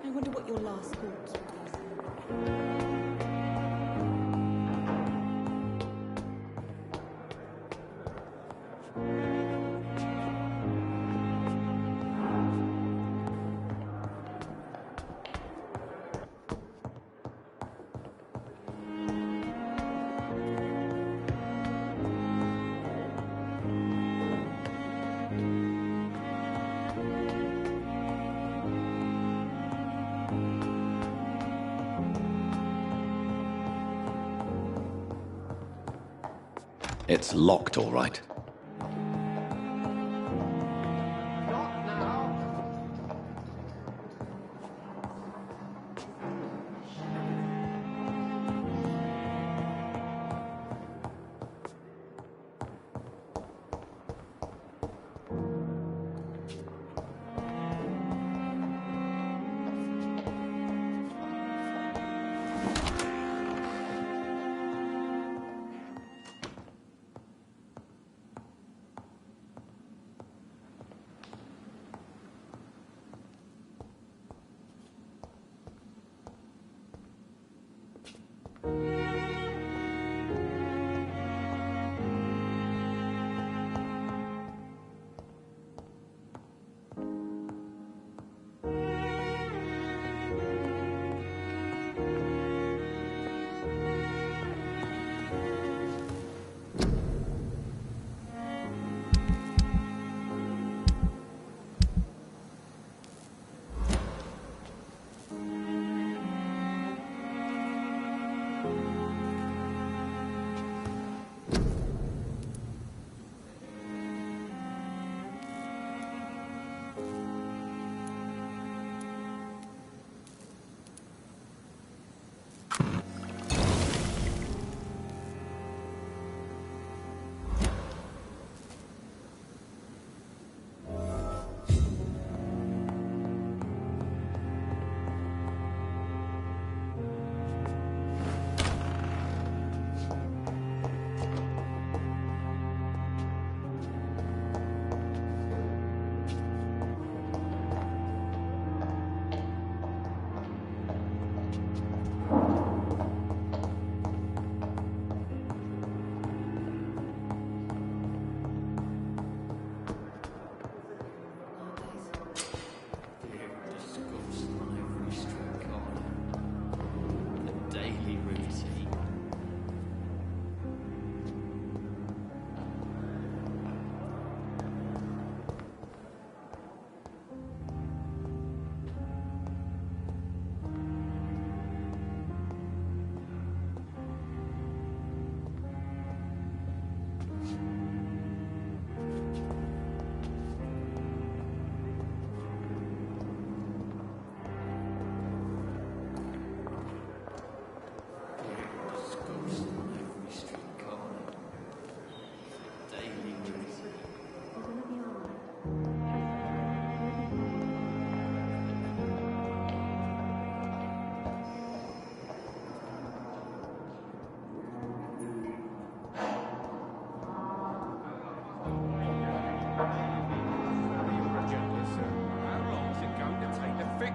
I wonder what your last thoughts were. It's locked, all right.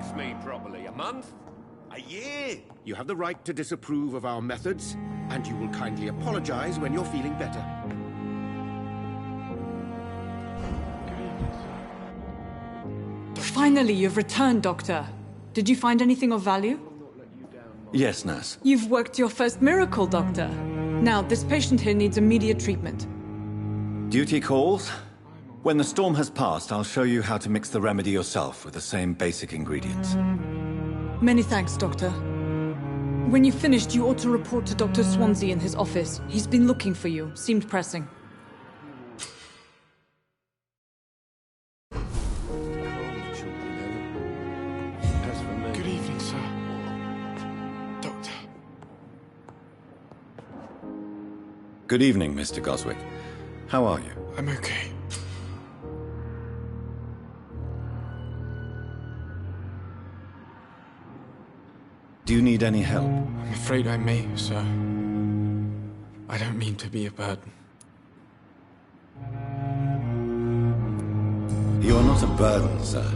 fix me properly? A month? A year? You have the right to disapprove of our methods, and you will kindly apologize when you're feeling better. Finally, you've returned, Doctor. Did you find anything of value? Yes, nurse. You've worked your first miracle, Doctor. Now, this patient here needs immediate treatment. Duty calls. When the storm has passed, I'll show you how to mix the remedy yourself with the same basic ingredients. Many thanks, Doctor. When you've finished, you ought to report to Dr. Swansea in his office. He's been looking for you. Seemed pressing. Good evening, sir. Doctor. Good evening, Mr. Goswick. How are you? I'm okay. Do you need any help? I'm afraid I may, sir. I don't mean to be a burden. You are not a burden, sir.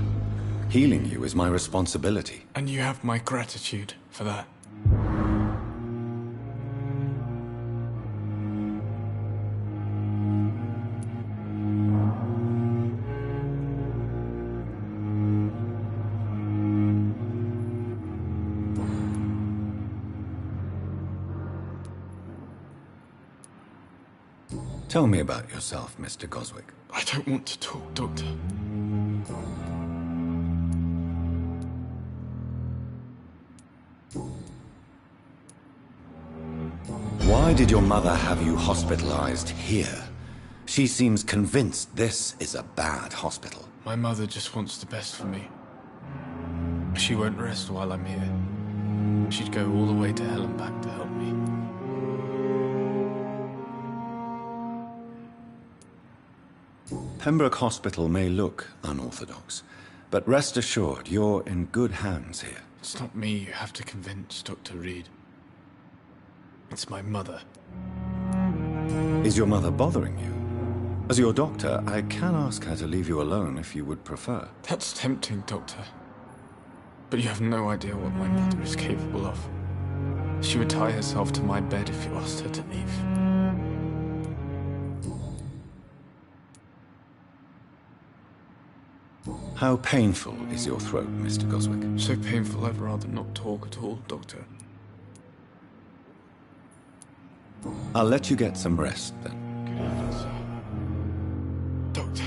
Healing you is my responsibility. And you have my gratitude for that. Tell me about yourself, Mr. Goswick. I don't want to talk, Doctor. Why did your mother have you hospitalized here? She seems convinced this is a bad hospital. My mother just wants the best for me. She won't rest while I'm here. She'd go all the way to hell and back to help me. Pembroke Hospital may look unorthodox, but rest assured you're in good hands here. It's not me you have to convince, Dr. Reed. It's my mother. Is your mother bothering you? As your doctor, I can ask her to leave you alone if you would prefer. That's tempting, Doctor. But you have no idea what my mother is capable of. She would tie herself to my bed if you asked her to leave. How painful is your throat, Mr. Goswick? So painful I'd rather not talk at all, Doctor. I'll let you get some rest, then. Good evening, sir. Doctor.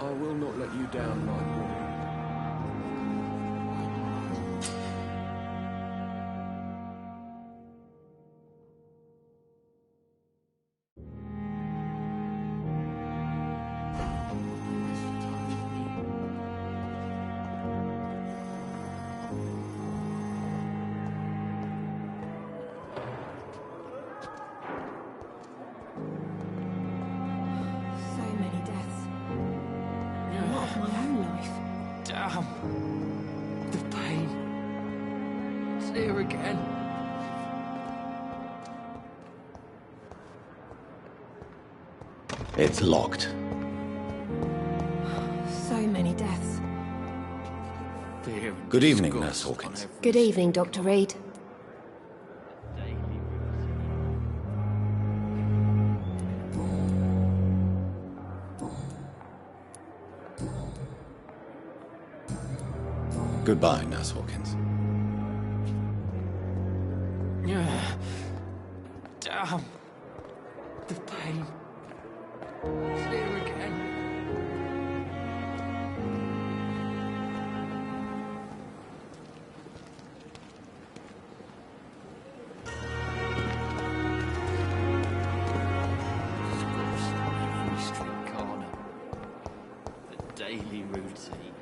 I will not let you down, my boy. So many deaths. Not of my own life. Damn. The pain. It's here again. It's locked. So many deaths. Fear and Good evening, disgust Nurse Hawkins. on every Good evening, Dr. Reed. daily Goodbye, Nurse Hawkins. Damn. The pain. It's here again. Disgust on every street corner. The daily routine.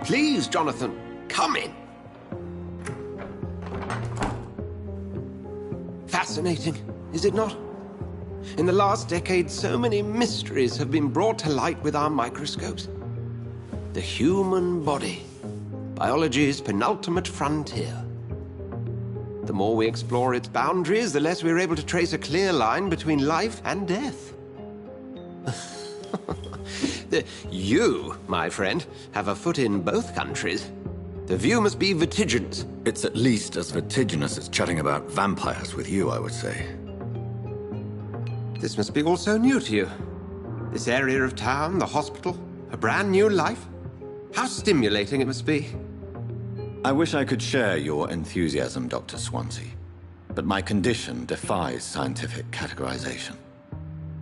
Please, Jonathan, come in. Fascinating, is it not? In the last decade, so many mysteries have been brought to light with our microscopes. The human body, biology's penultimate frontier. The more we explore its boundaries, the less we're able to trace a clear line between life and death. You, my friend, have a foot in both countries. The view must be vertiginous. It's at least as vertiginous as chatting about vampires with you, I would say. This must be all so new to you. This area of town, the hospital, a brand new life. How stimulating it must be. I wish I could share your enthusiasm, Dr. Swansea, but my condition defies scientific categorization.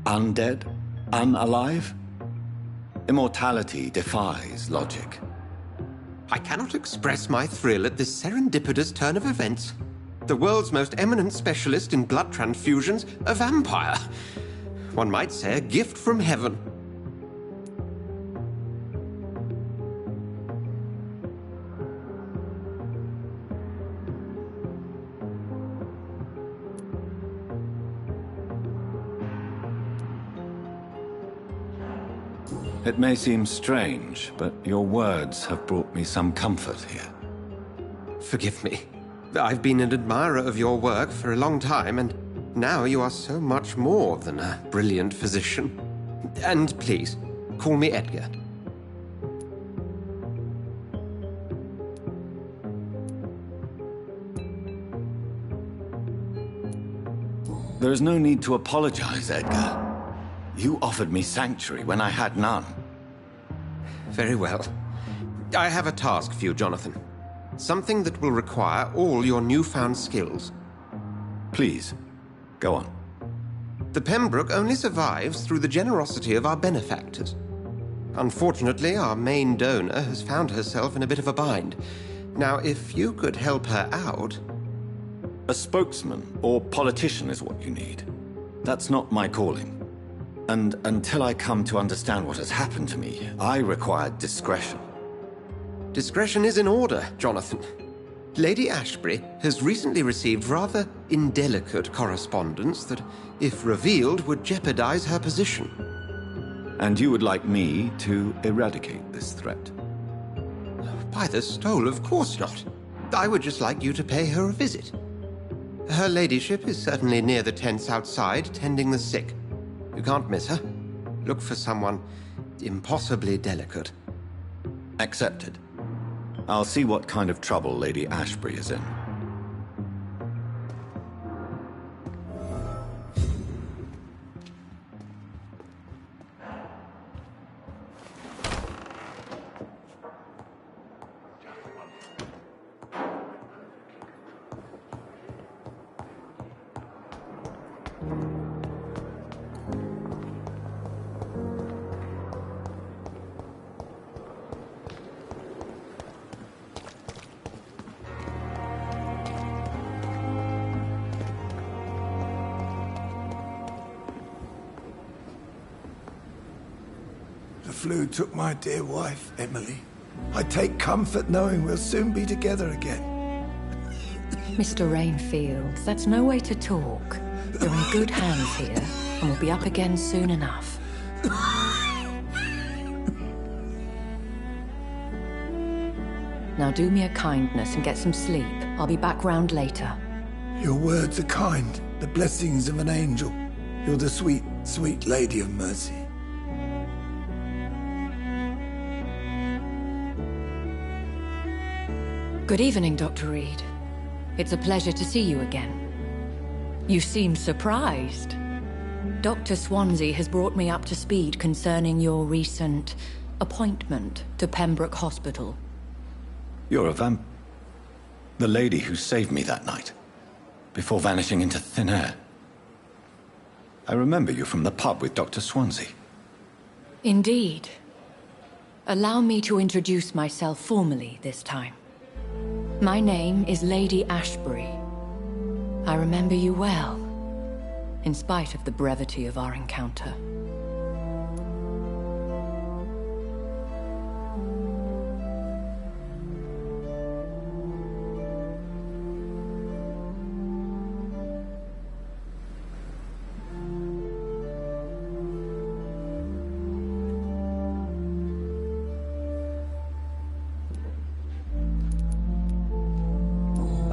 Undead? Unalive? Immortality defies logic. I cannot express my thrill at this serendipitous turn of events. The world's most eminent specialist in blood transfusions, a vampire. One might say a gift from heaven. It may seem strange, but your words have brought me some comfort here. Forgive me. I've been an admirer of your work for a long time, and now you are so much more than a brilliant physician. And please, call me Edgar. There is no need to apologize, Edgar. You offered me sanctuary when I had none. Very well. I have a task for you, Jonathan. Something that will require all your newfound skills. Please, go on. The Pembroke only survives through the generosity of our benefactors. Unfortunately, our main donor has found herself in a bit of a bind. Now, if you could help her out... A spokesman or politician is what you need. That's not my calling. And until I come to understand what has happened to me, I require discretion. Discretion is in order, Jonathan. Lady Ashbury has recently received rather indelicate correspondence that, if revealed, would jeopardize her position. And you would like me to eradicate this threat? By the stole, of course not. I would just like you to pay her a visit. Her ladyship is certainly near the tents outside, tending the sick. You can't miss her. Look for someone impossibly delicate. Accepted. I'll see what kind of trouble Lady Ashbury is in. The flu took my dear wife, Emily. I take comfort knowing we'll soon be together again. Mr. Rainfield, that's no way to talk. You're in good hands here, and we'll be up again soon enough. Now do me a kindness and get some sleep. I'll be back round later. Your words are kind, the blessings of an angel. You're the sweet, sweet Lady of Mercy. Good evening, Dr. Reed. It's a pleasure to see you again. You seem surprised. Dr. Swansea has brought me up to speed concerning your recent appointment to Pembroke Hospital. You're a the lady who saved me that night, before vanishing into thin air. I remember you from the pub with Dr. Swansea. Indeed. Allow me to introduce myself formally this time. My name is Lady Ashbury. I remember you well, in spite of the brevity of our encounter.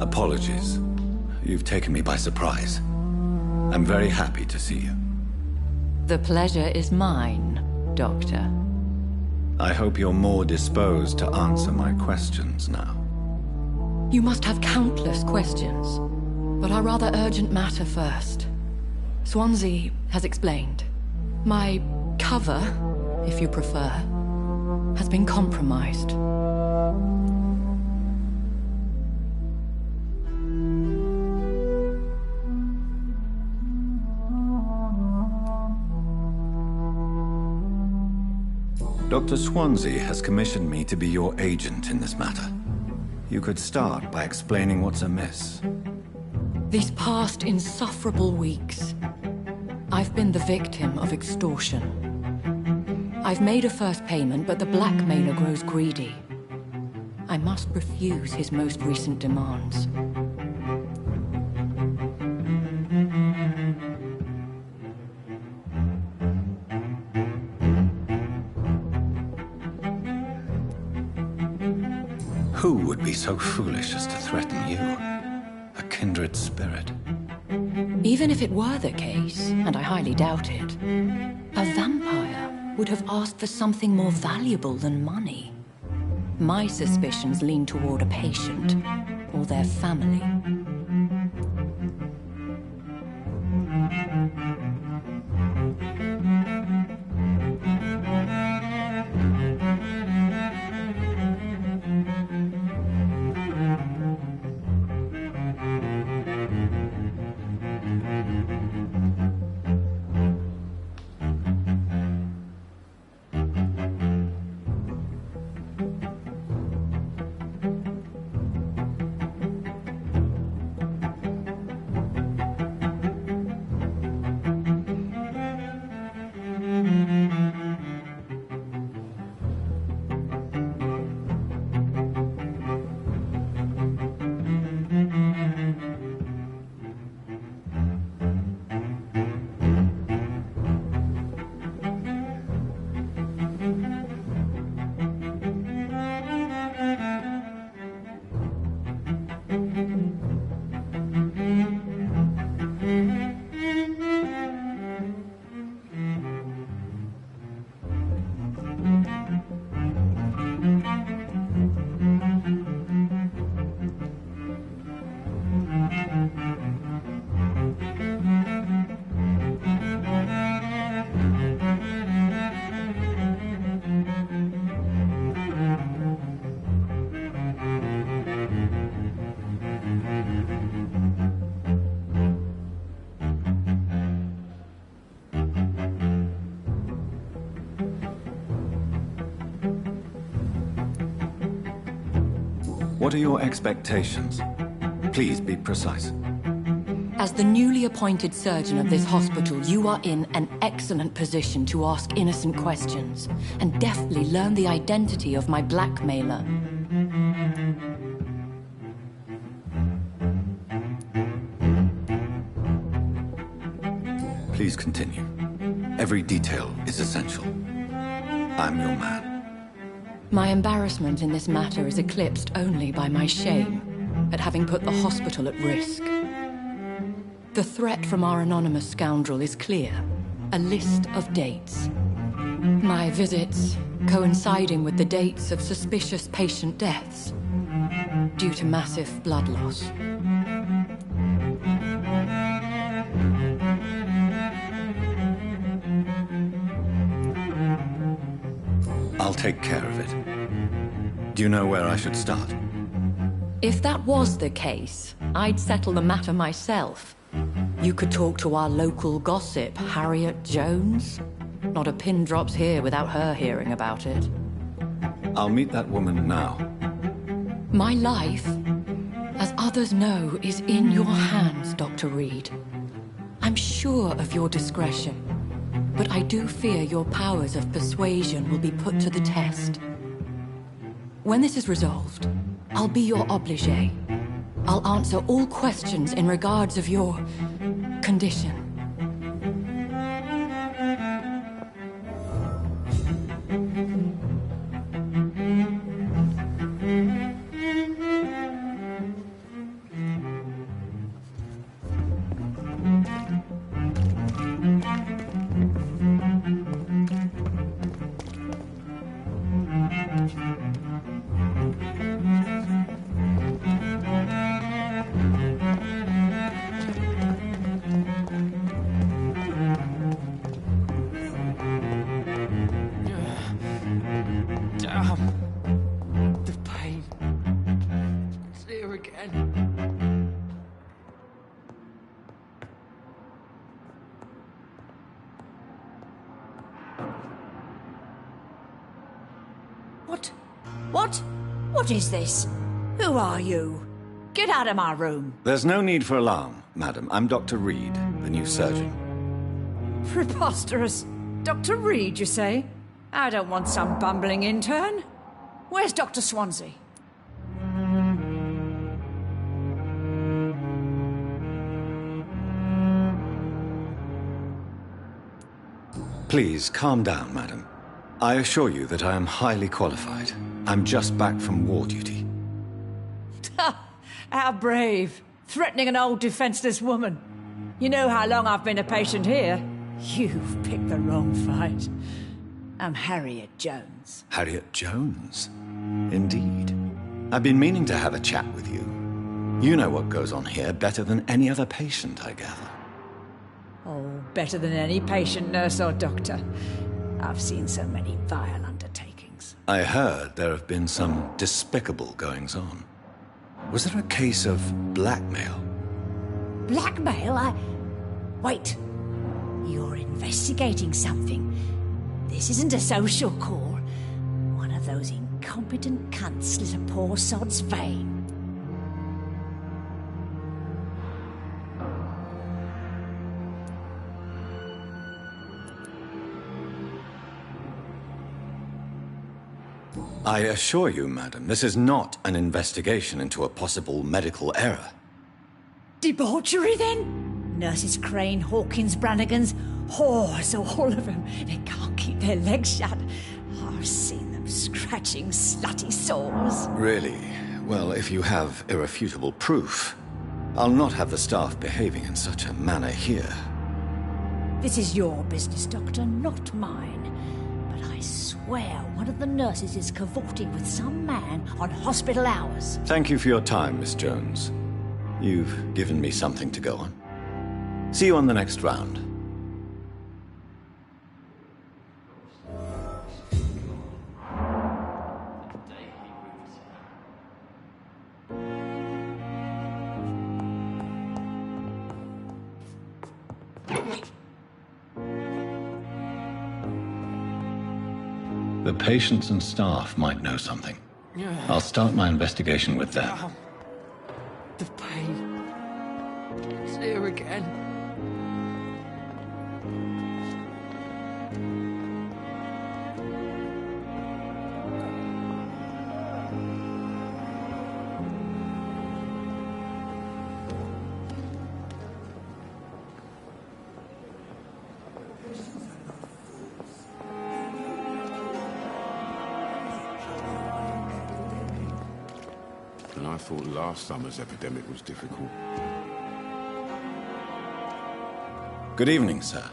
Apologies. You've taken me by surprise. I'm very happy to see you. The pleasure is mine, Doctor. I hope you're more disposed to answer my questions now. You must have countless questions, but our rather urgent matter first. Swansea has explained. My cover, if you prefer, has been compromised. Dr. Swansea has commissioned me to be your agent in this matter. You could start by explaining what's amiss. These past insufferable weeks, I've been the victim of extortion. I've made a first payment, but the blackmailer grows greedy. I must refuse his most recent demands. Who would be so foolish as to threaten you? A kindred spirit. Even if it were the case, and I highly doubt it, a vampire would have asked for something more valuable than money. My suspicions lean toward a patient, or their family. What are your expectations? Please be precise. As the newly appointed surgeon of this hospital, you are in an excellent position to ask innocent questions and deftly learn the identity of my blackmailer. Please continue. Every detail is essential. I'm your man. My embarrassment in this matter is eclipsed only by my shame at having put the hospital at risk. The threat from our anonymous scoundrel is clear. A list of dates. My visits coinciding with the dates of suspicious patient deaths due to massive blood loss. I'll take care of it. Do you know where I should start? If that was the case, I'd settle the matter myself. You could talk to our local gossip, Harriet Jones. Not a pin drops here without her hearing about it. I'll meet that woman now. My life, as others know, is in your hands, Dr. Reed. I'm sure of your discretion, but I do fear your powers of persuasion will be put to the test. When this is resolved, I'll be your obligé. I'll answer all questions in regards of your condition. What? What is this? Who are you? Get out of my room. There's no need for alarm, madam. I'm Dr. Reed, the new surgeon. Preposterous. Dr. Reed, you say? I don't want some bumbling intern. Where's Dr. Swansea? Please, calm down, madam. I assure you that I am highly qualified. I'm just back from war duty. How brave. Threatening an old defenseless woman. You know how long I've been a patient here? You've picked the wrong fight. I'm Harriet Jones. Harriet Jones? Indeed. I've been meaning to have a chat with you. You know what goes on here better than any other patient, I gather. Oh, better than any patient, nurse or doctor. I've seen so many vile undertakings. I heard there have been some despicable goings-on. Was there a case of blackmail? Blackmail? Wait. You're investigating something. This isn't a social call. One of those incompetent cunts slit a poor sod's vein. I assure you, madam, this is not an investigation into a possible medical error. Debauchery, then? Nurses Crane, Hawkins, Brannigans, whores, all of them. They can't keep their legs shut. I've seen them scratching slutty sores. Really? Well, if you have irrefutable proof, I'll not have the staff behaving in such a manner here. This is your business, Doctor, not mine. But I swear one of the nurses is cavorting with some man on hospital hours. Thank you for your time, Miss Jones. You've given me something to go on. See you on the next round. The patients and staff might know something. I'll start my investigation with them. The pain. It's here again. And I thought last summer's epidemic was difficult. Good evening, sir.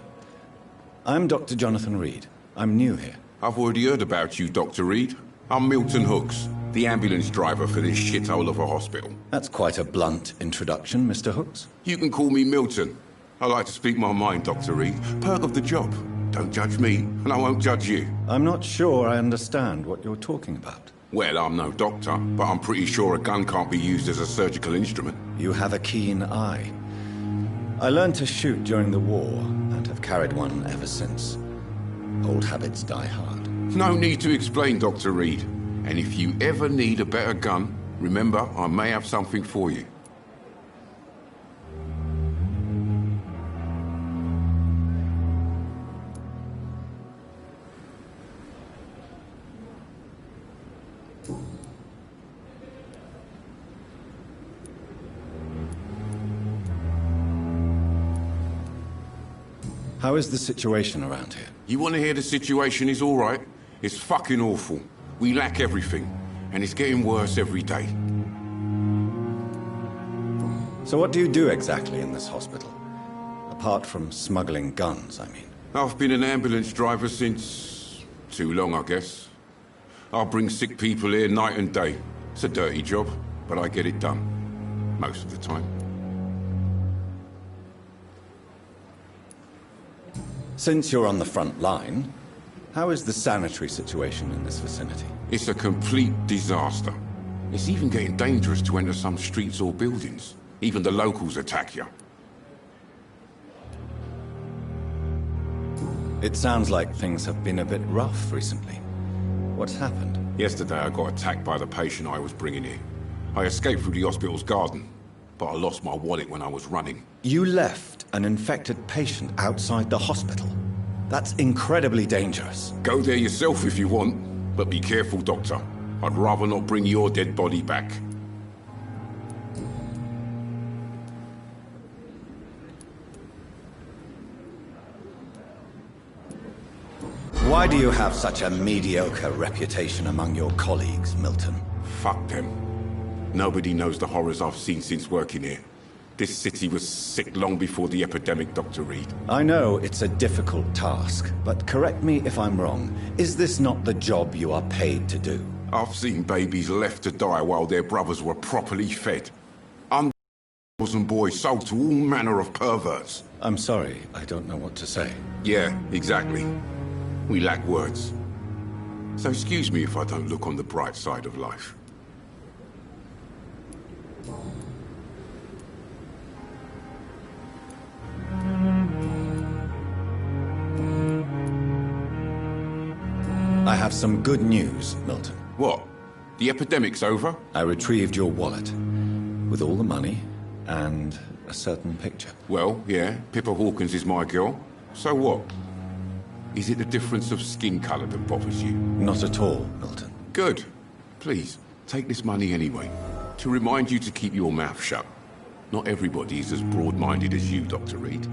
I'm Dr. Jonathan Reed. I'm new here. I've already heard about you, Dr. Reed. I'm Milton Hooks, the ambulance driver for this shithole of a hospital. That's quite a blunt introduction, Mr. Hooks. You can call me Milton. I like to speak my mind, Dr. Reed. Perk of the job. Don't judge me, and I won't judge you. I'm not sure I understand what you're talking about. Well, I'm no doctor, but I'm pretty sure a gun can't be used as a surgical instrument. You have a keen eye. I learned to shoot during the war, and have carried one ever since. Old habits die hard. No need to explain, Dr. Reed. And if you ever need a better gun, remember, I may have something for you. How is the situation around here? You want to hear the situation is all right? It's fucking awful. We lack everything, and it's getting worse every day. So what do you do exactly in this hospital? Apart from smuggling guns, I mean. I've been an ambulance driver since... too long, I guess. I bring sick people here night and day. It's a dirty job, but I get it done. Most of the time. Since you're on the front line, how is the sanitary situation in this vicinity? It's a complete disaster. It's even getting dangerous to enter some streets or buildings. Even the locals attack you. It sounds like things have been a bit rough recently. What's happened? Yesterday I got attacked by the patient I was bringing here. I escaped through the hospital's garden, but I lost my wallet when I was running. You left an infected patient outside the hospital? That's incredibly dangerous. Go there yourself if you want, but be careful, Doctor. I'd rather not bring your dead body back. Why do you have such a mediocre reputation among your colleagues, Milton? Fuck them. Nobody knows the horrors I've seen since working here. This city was sick long before the epidemic, Dr. Reed. I know it's a difficult task, but correct me if I'm wrong. Is this not the job you are paid to do? I've seen babies left to die while their brothers were properly fed. Girls and boys sold to all manner of perverts. I'm sorry, I don't know what to say. Yeah, exactly. We lack words. So excuse me if I don't look on the bright side of life. I have some good news, Milton. What? The epidemic's over? I retrieved your wallet, with all the money and a certain picture. Well, yeah, Pippa Hawkins is my girl. So what? Is it the difference of skin color that bothers you? Not at all, Milton. Good. Please, take this money anyway. To remind you to keep your mouth shut. Not everybody is as broad-minded as you, Dr. Reed.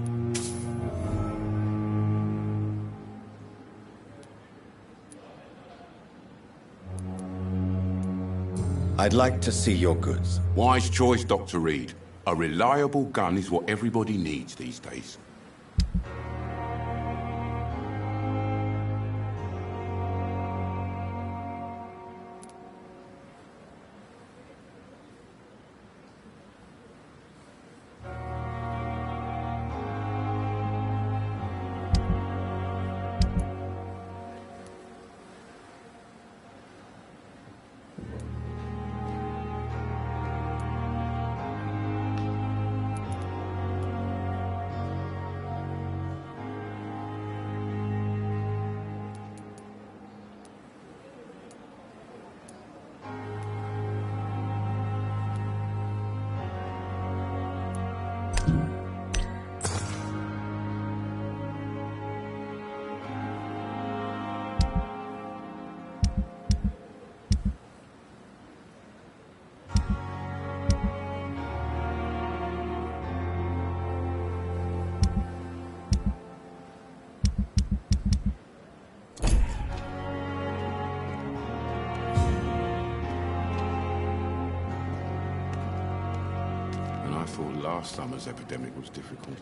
I'd like to see your goods. Wise choice, Dr. Reed. A reliable gun is what everybody needs these days. I thought last summer's epidemic was difficult.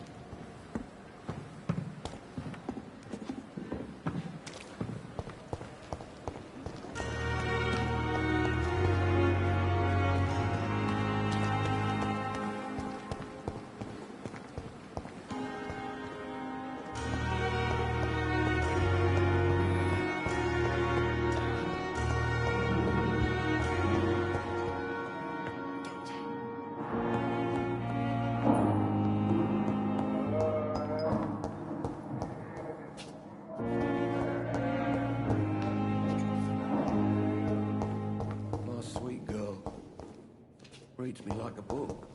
Reads me like a book.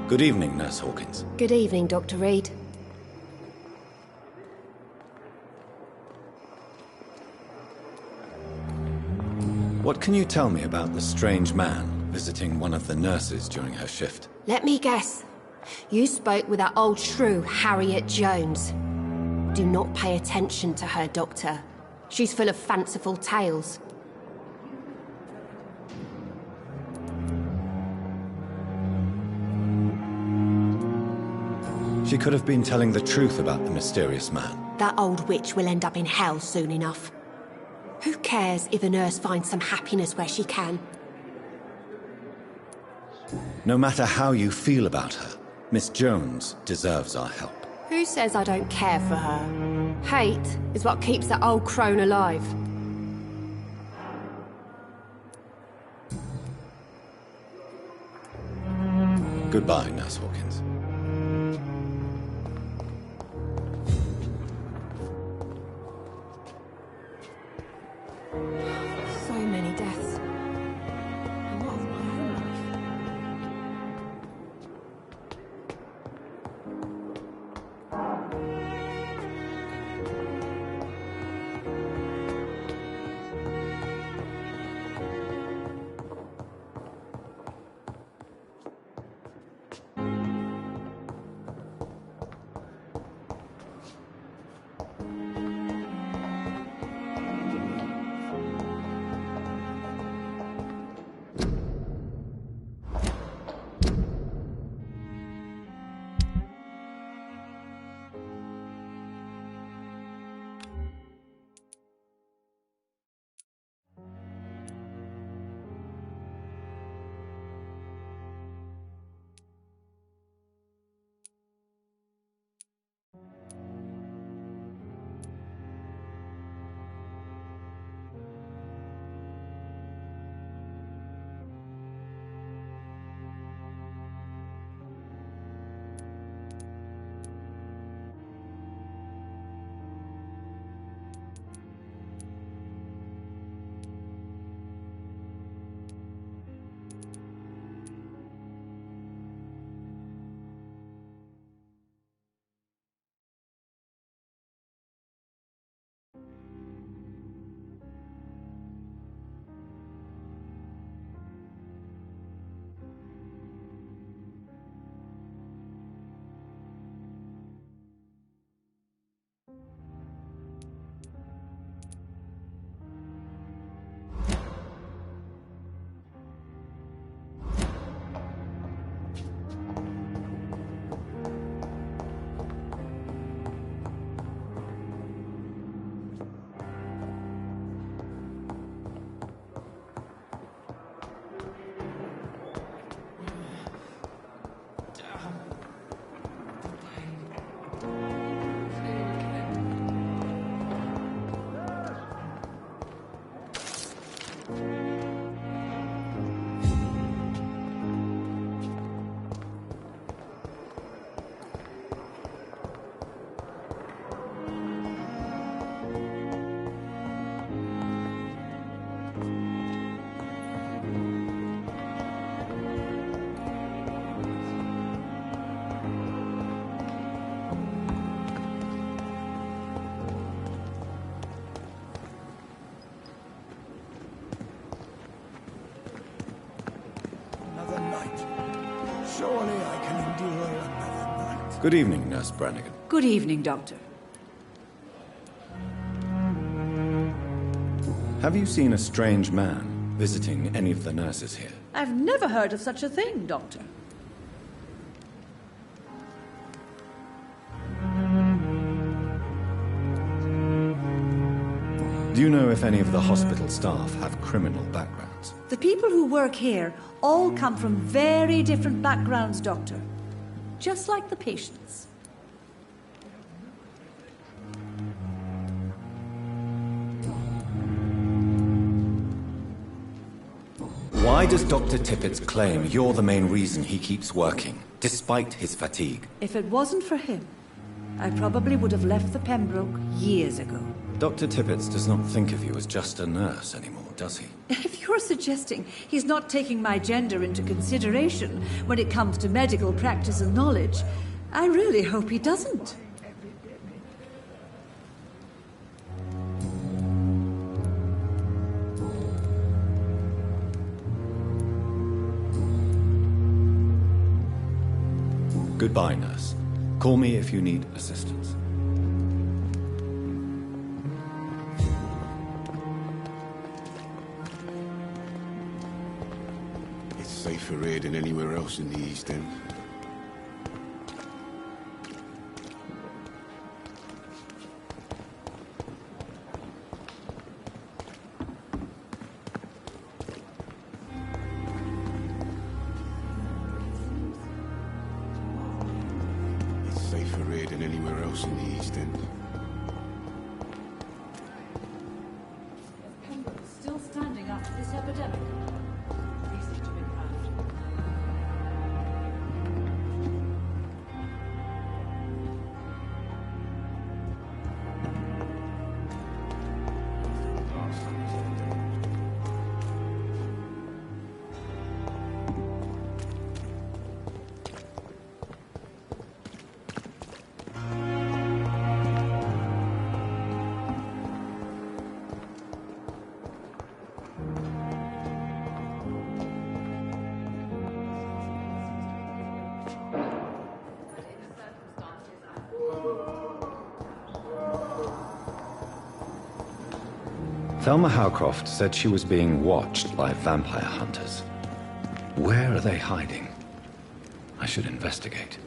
Good evening, Nurse Hawkins. Good evening, Dr. Reed. What can you tell me about the strange man visiting one of the nurses during her shift? Let me guess. You spoke with that old shrew, Harriet Jones. Do not pay attention to her, Doctor. She's full of fanciful tales. She could have been telling the truth about the mysterious man. That old witch will end up in hell soon enough. Who cares if a nurse finds some happiness where she can? No matter how you feel about her, Miss Jones deserves our help. Who says I don't care for her? Hate is what keeps that old crone alive. Goodbye, Nurse Hawkins. So many deaths. And what of my own life? Surely I can endure another night. Good evening, Nurse Brannigan. Good evening, Doctor. Have you seen a strange man visiting any of the nurses here? I've never heard of such a thing, Doctor. Do you know if any of the hospital staff have criminal backgrounds? The people who work here all come from very different backgrounds, Doctor. Just like the patients. Why does Dr. Tippett claim you're the main reason he keeps working, despite his fatigue? If it wasn't for him, I probably would have left the Pembroke years ago. Dr. Tippett does not think of you as just a nurse anymore, does he? If you're suggesting he's not taking my gender into consideration when it comes to medical practice and knowledge, I really hope he doesn't. Goodbye, nurse. Call me if you need assistance. It's safer here than anywhere else in the East End. Safer here than anywhere else in the East End. Still standing after this epidemic. Easy to be proud. Thelma Howcroft said she was being watched by vampire hunters. Where are they hiding? I should investigate.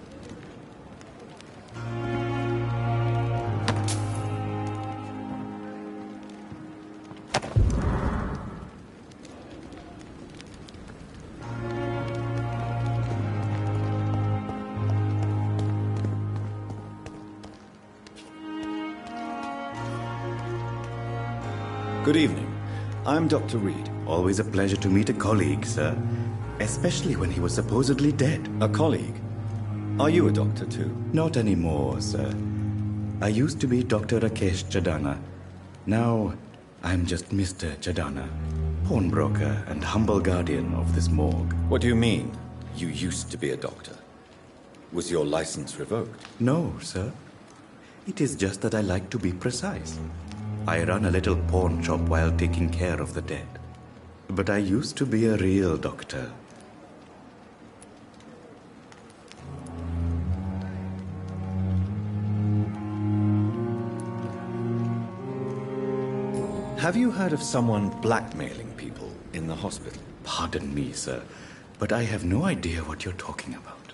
Good evening. I'm Dr. Reed. Always a pleasure to meet a colleague, sir. Especially when he was supposedly dead. A colleague? Are you a doctor too? Not anymore, sir. I used to be Dr. Rakesh Chadana. Now, I'm just Mr. Chadana, pawnbroker and humble guardian of this morgue. What do you mean, you used to be a doctor? Was your license revoked? No, sir. It is just that I like to be precise. I run a little pawn shop while taking care of the dead. But I used to be a real doctor. Have you heard of someone blackmailing people in the hospital? Pardon me, sir, but I have no idea what you're talking about.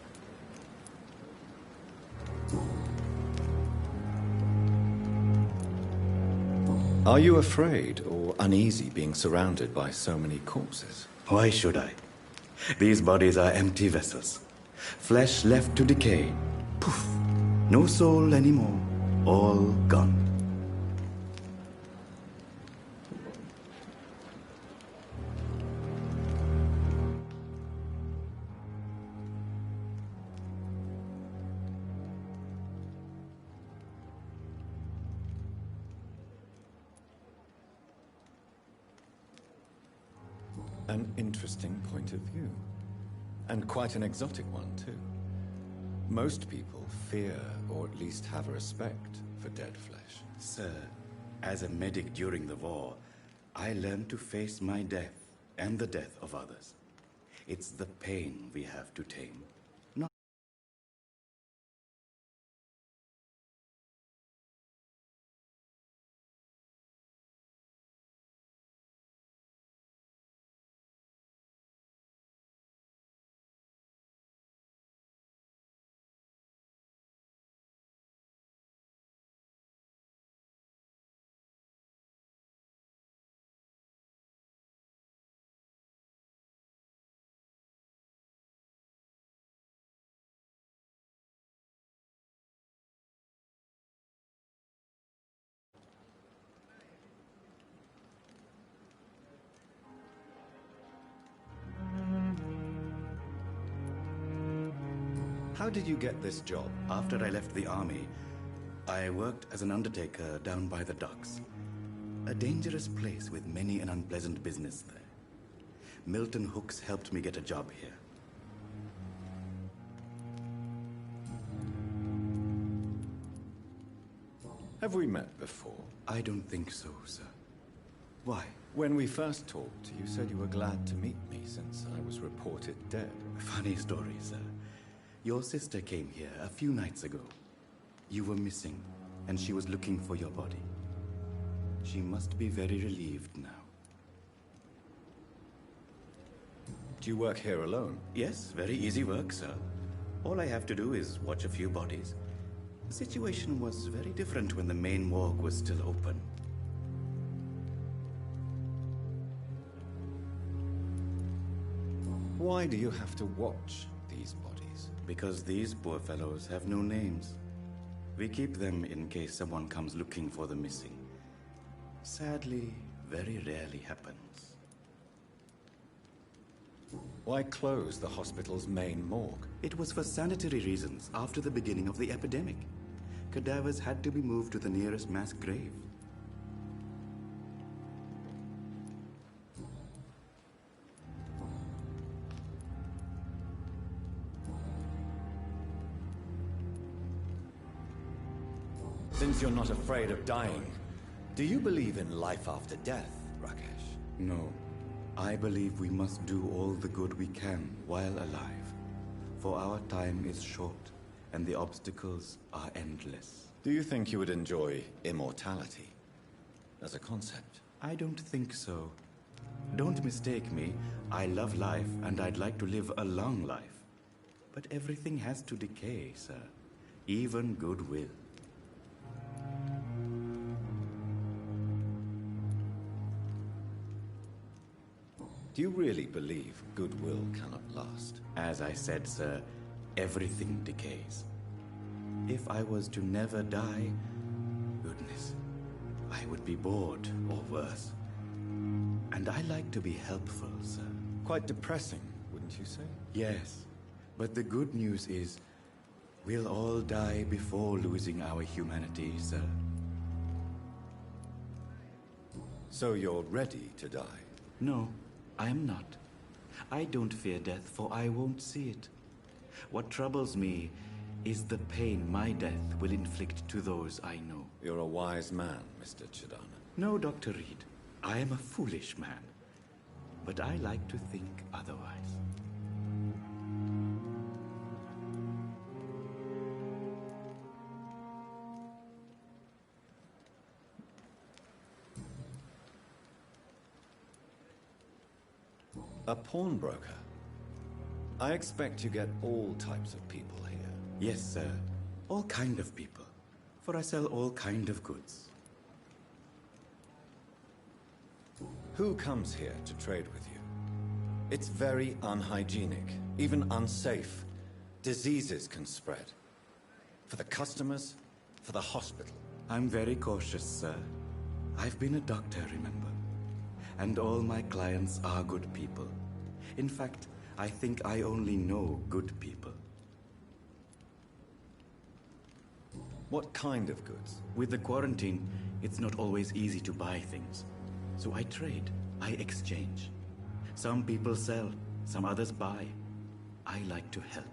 Are you afraid or uneasy being surrounded by so many corpses? Why should I? These bodies are empty vessels. Flesh left to decay. Poof. No soul anymore. All gone. An interesting point of view. And quite an exotic one, too. Most people fear, or at least have a respect, for dead flesh. Sir, as a medic during the war, I learned to face my death and the death of others. It's the pain we have to tame. Not How did you get this job? After I left the army, I worked as an undertaker down by the docks. A dangerous place with many an unpleasant business there. Milton Hooks helped me get a job here. Have we met before? I don't think so, sir. Why? When we first talked, you said you were glad to meet me since I was reported dead. Funny story, sir. Your sister came here a few nights ago. You were missing, and she was looking for your body. She must be very relieved now. Do you work here alone? Yes, very easy work, sir. All I have to do is watch a few bodies. The situation was very different when the main morgue was still open. Why do you have to watch these bodies? Because these poor fellows have no names. We keep them in case someone comes looking for the missing. Sadly, very rarely happens. Why close the hospital's main morgue? It was for sanitary reasons after the beginning of the epidemic. Cadavers had to be moved to the nearest mass grave. Since you're not afraid of dying, do you believe in life after death, Rakesh? No. I believe we must do all the good we can while alive. For our time is short, and the obstacles are endless. Do you think you would enjoy immortality as a concept? I don't think so. Don't mistake me. I love life and I'd like to live a long life. But everything has to decay, sir. Even goodwill. Do you really believe goodwill cannot last? As I said, sir, everything decays. If I was to never die, goodness, I would be bored or worse. And I like to be helpful, sir. Quite depressing, wouldn't you say? Yes, but the good news is we'll all die before losing our humanity, sir. So you're ready to die? No, I am not. I don't fear death, for I won't see it. What troubles me is the pain my death will inflict to those I know. You're a wise man, Mr. Chidana. No, Dr. Reed. I am a foolish man. But I like to think otherwise. A pawnbroker? I expect you get all types of people here. Yes, sir. All kind of people. For I sell all kind of goods. Who comes here to trade with you? It's very unhygienic, even unsafe. Diseases can spread. For the customers, for the hospital. I'm very cautious, sir. I've been a doctor, remember? And all my clients are good people. In fact, I think I only know good people. What kind of goods? With the quarantine, it's not always easy to buy things. So I trade, I exchange. Some people sell, some others buy. I like to help.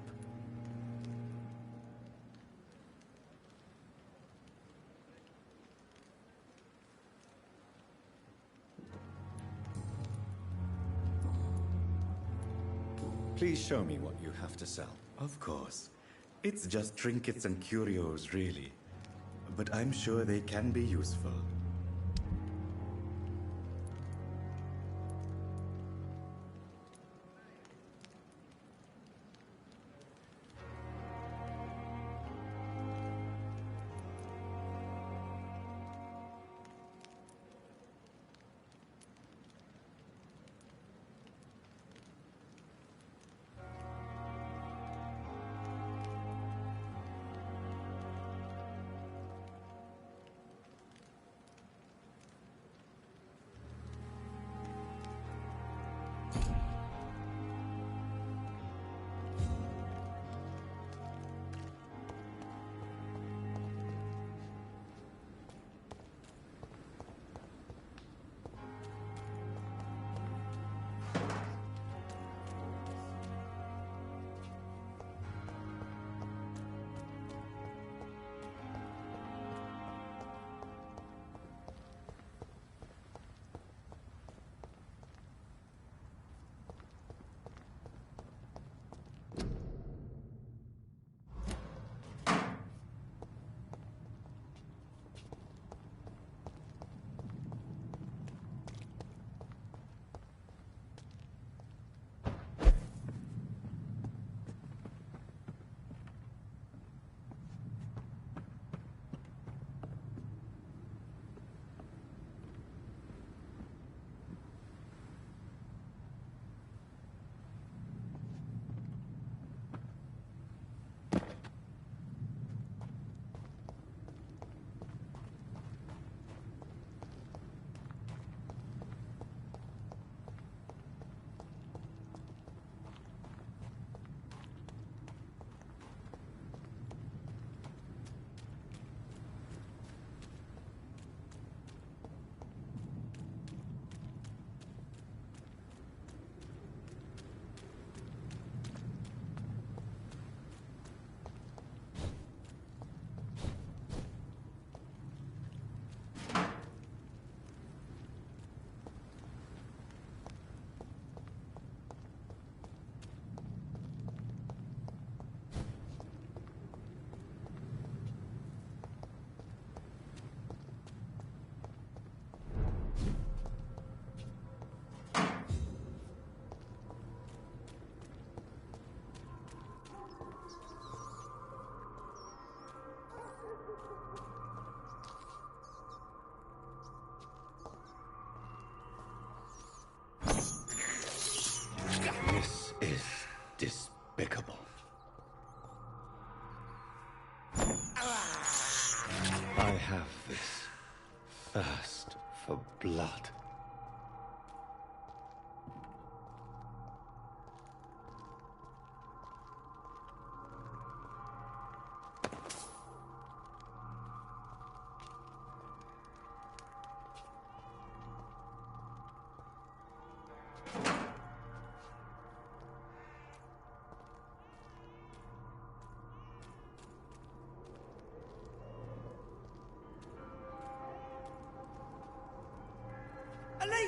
Please show me what you have to sell. Of course. It's just trinkets and curios, really. But I'm sure they can be useful.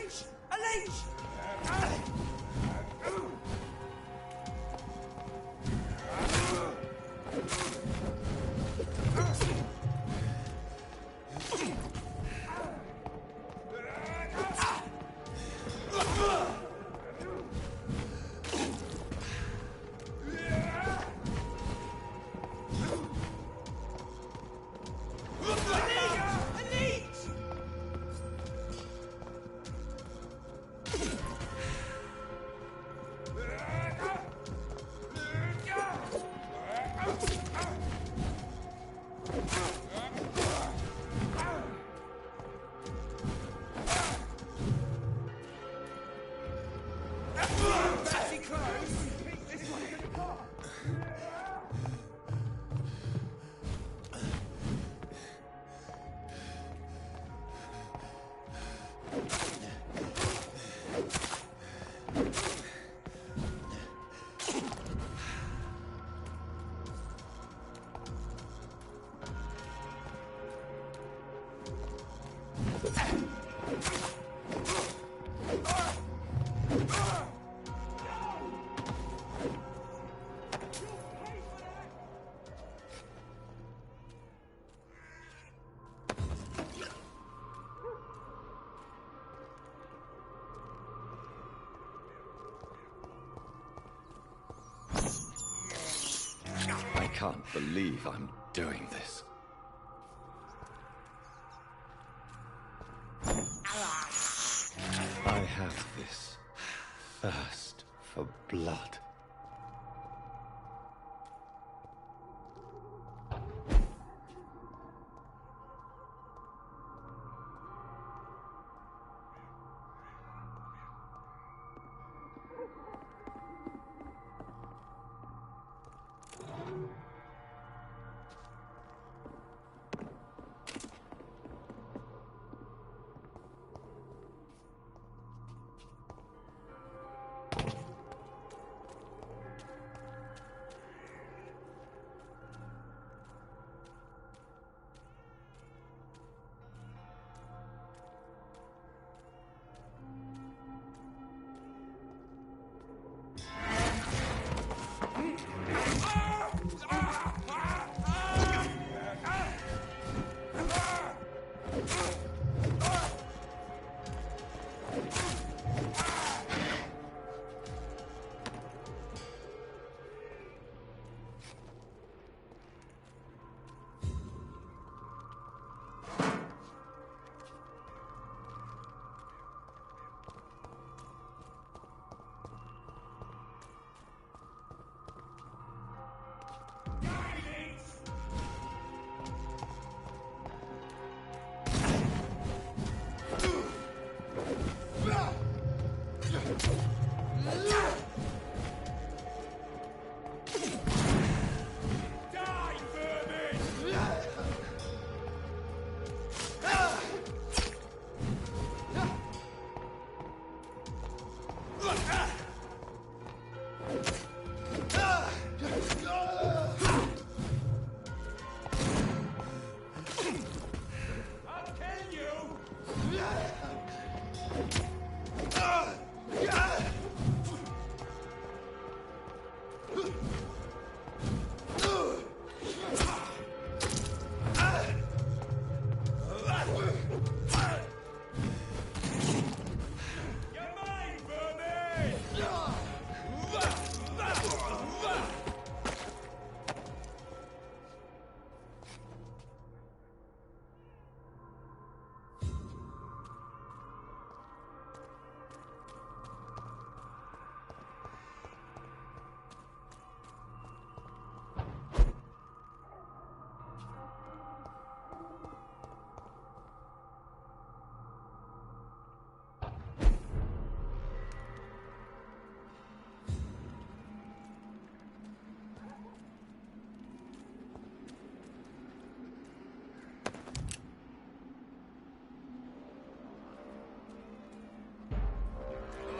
leech! A leech! I can't believe I'm doing this. I have this thirst for blood.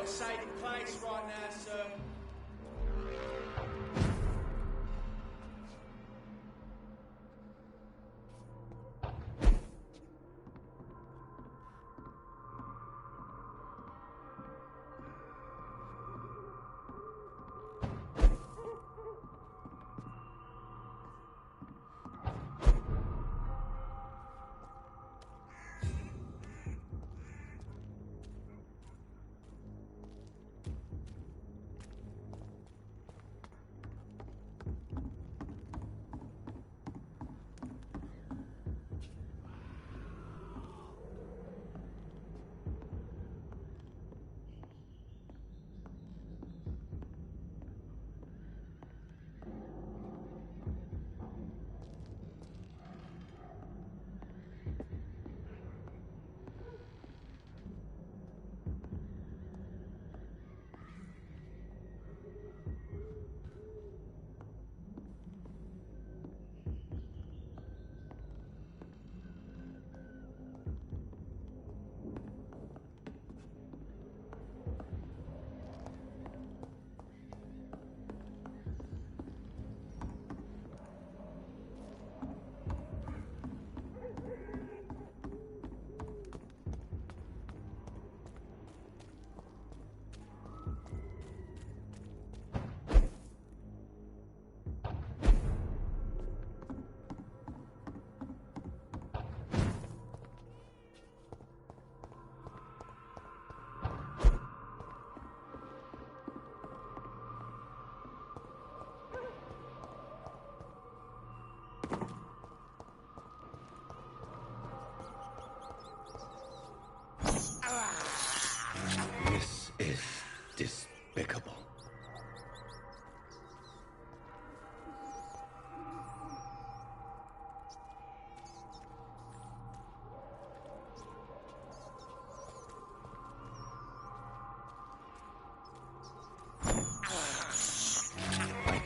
Safe place right now, sir.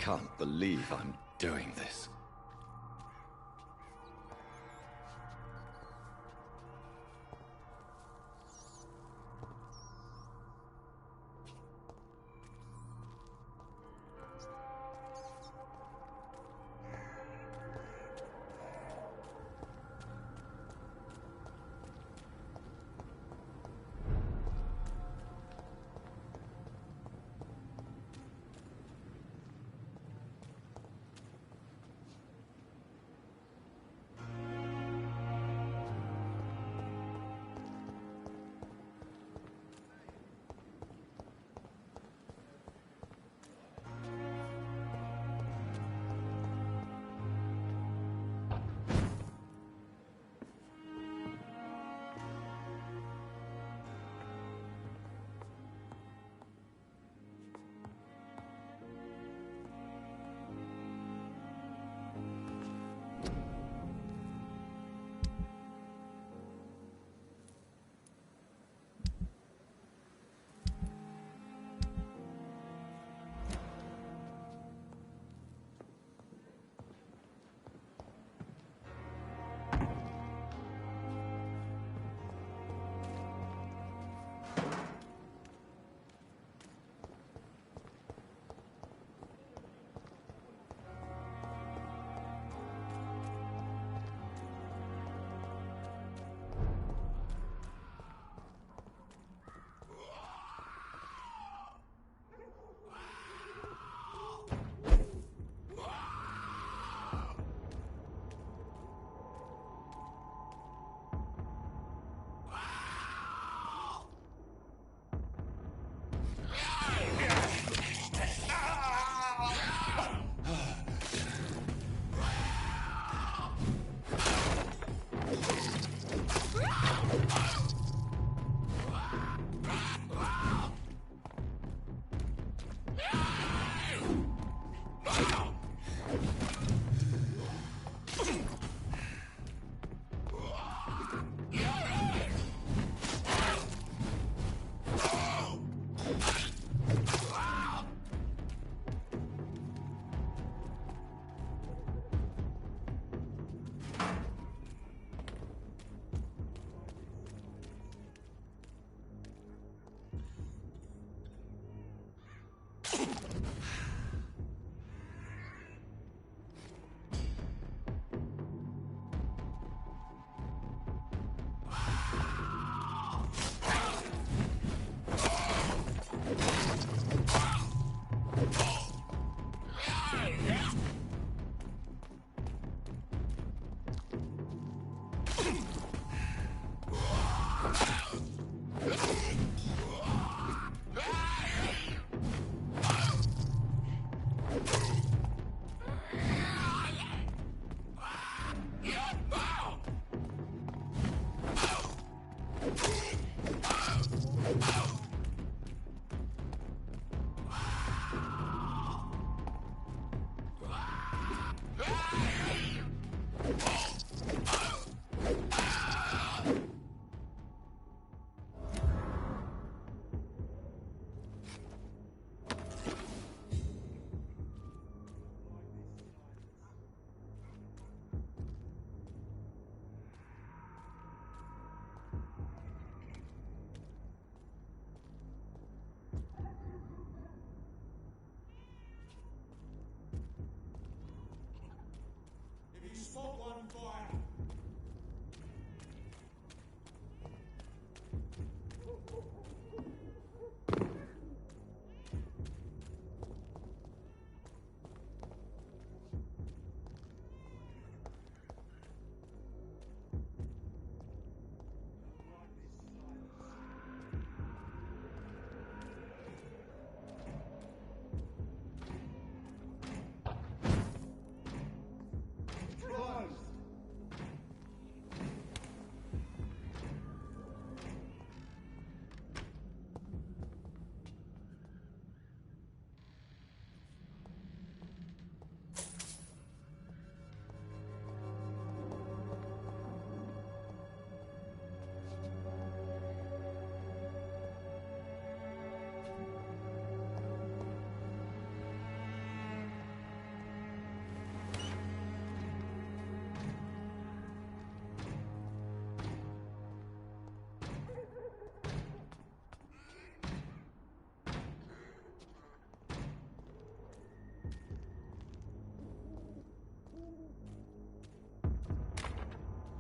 can't believe I'm doing this.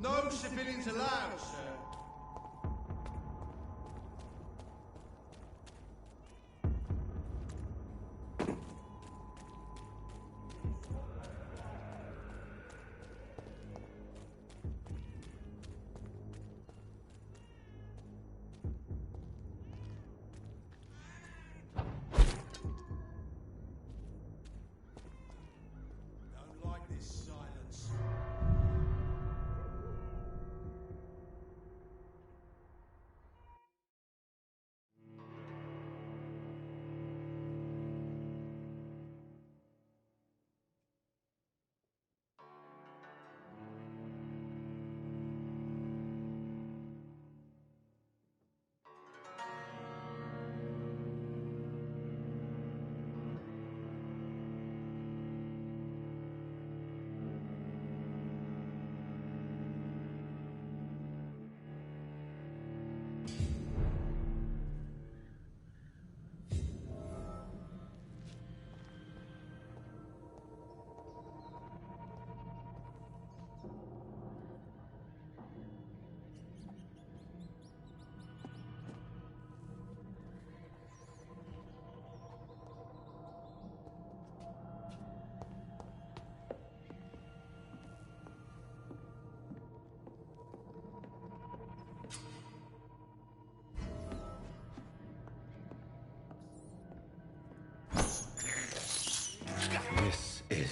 No civilians allowed, sir. Don't like this silence. This is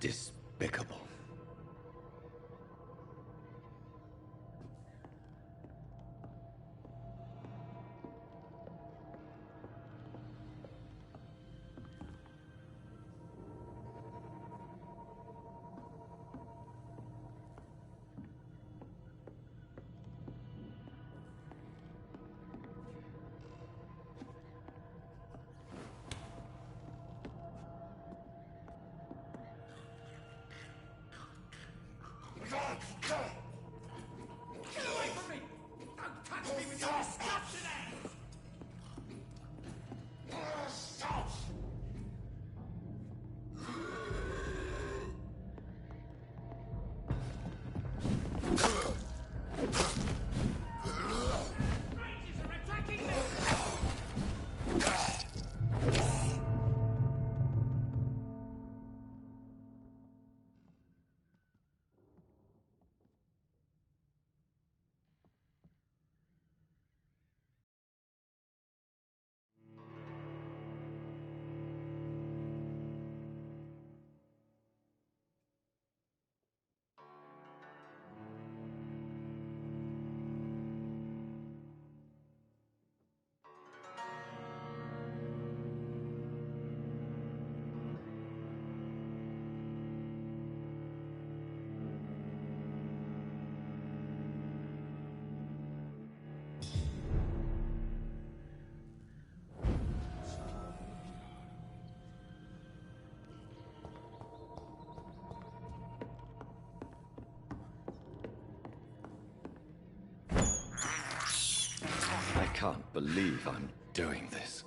despicable. I can't believe I'm doing this.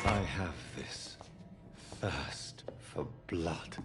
I have this thirst for blood.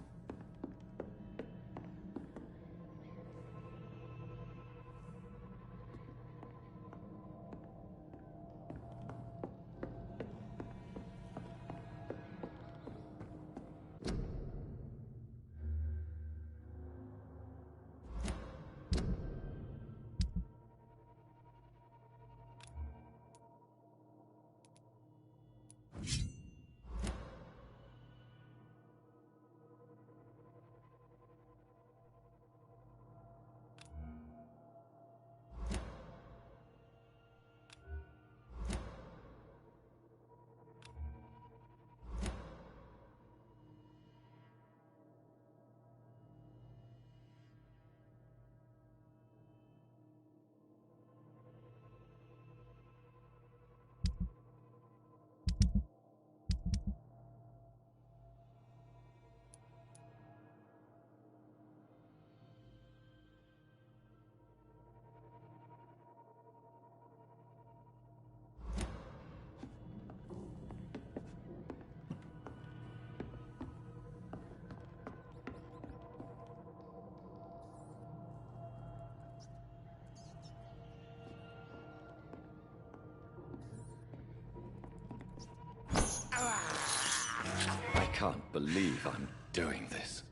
I can't believe I'm doing this.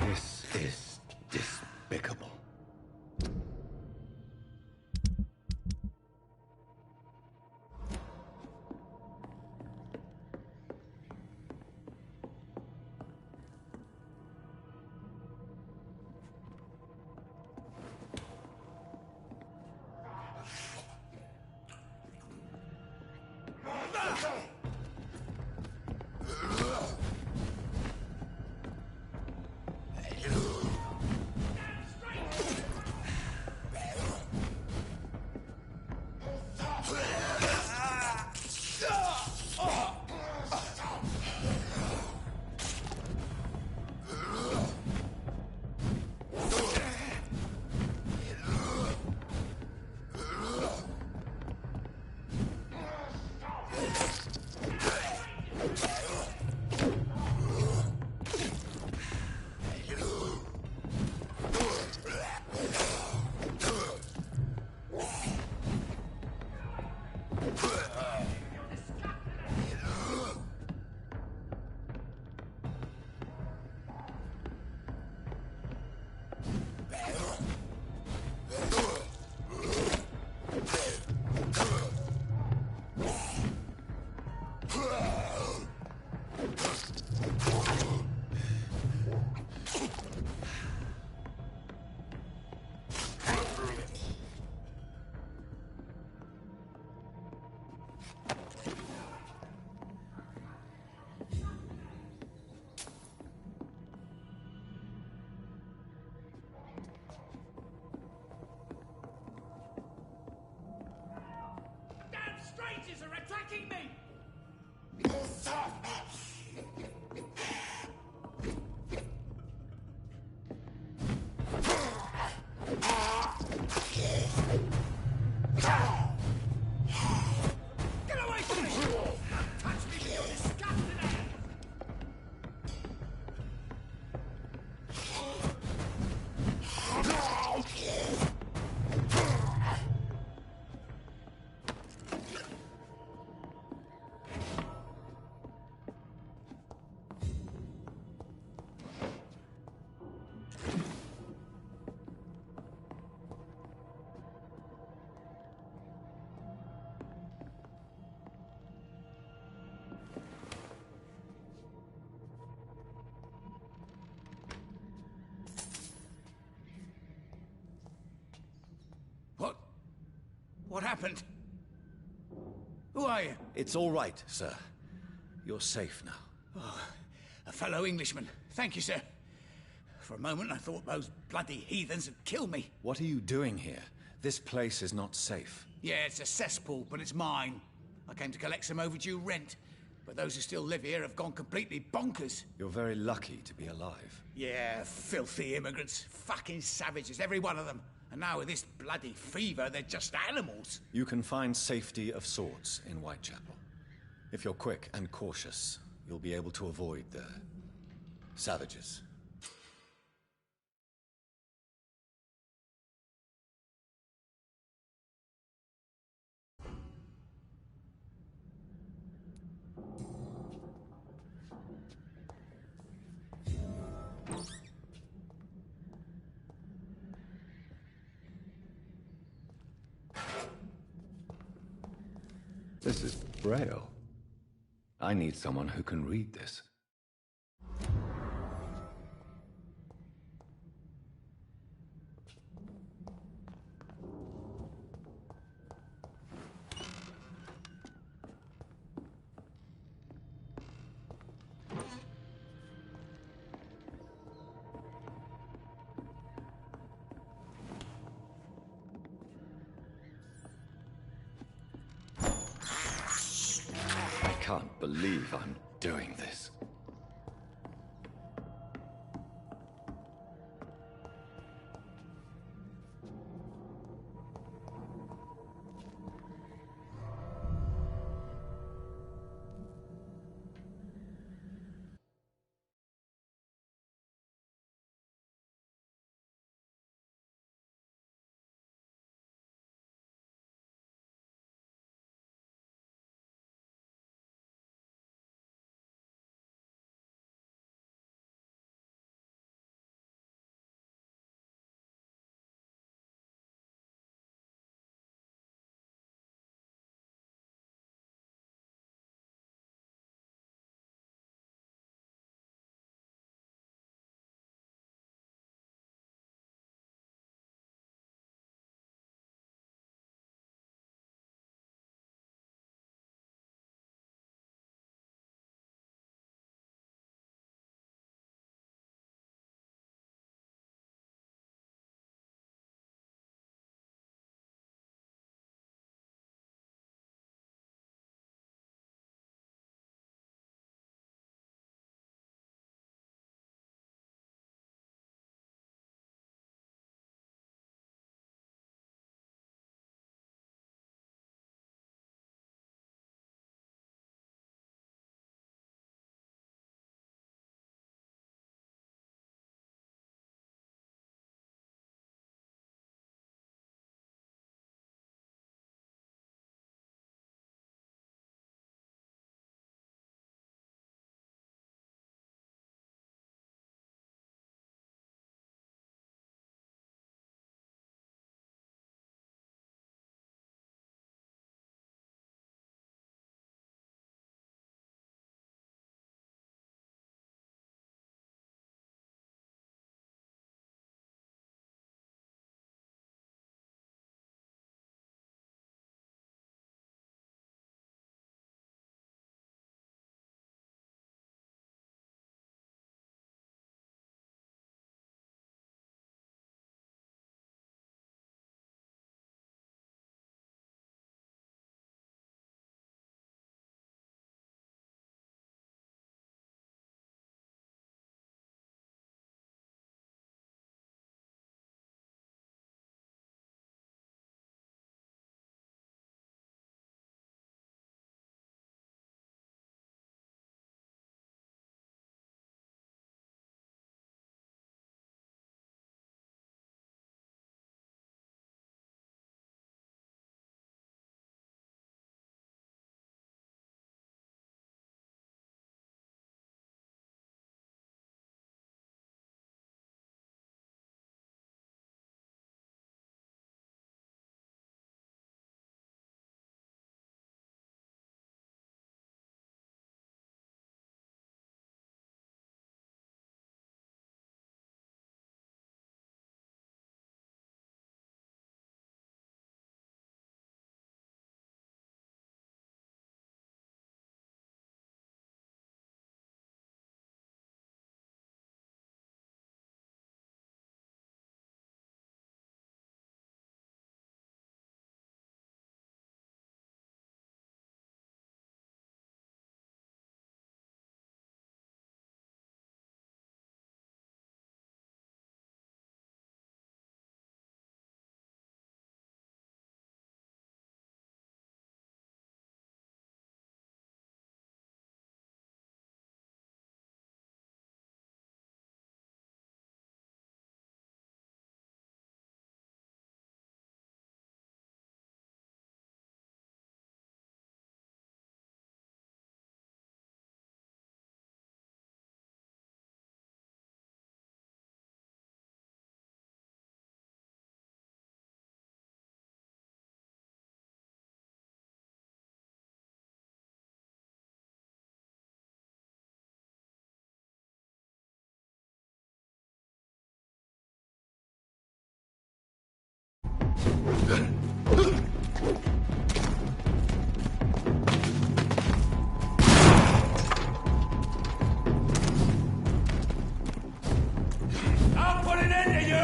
This is despicable. Strangers are attacking me! Get away from me! Touch me with your disgusting hands! What happened? Who are you? It's all right, sir. You're safe now. Oh, a fellow Englishman. Thank you, sir. For a moment, I thought those bloody heathens had killed me. What are you doing here? This place is not safe. Yeah, it's a cesspool, but it's mine. I came to collect some overdue rent, but those who still live here have gone completely bonkers. You're very lucky to be alive. Yeah, filthy immigrants. Fucking savages, every one of them. And now with this bloody fever, they're just animals. You can find safety of sorts in Whitechapel. If you're quick and cautious, you'll be able to avoid the savages. This is Braille. I need someone who can read this. I can't believe I'm doing this. I'll put an end to you!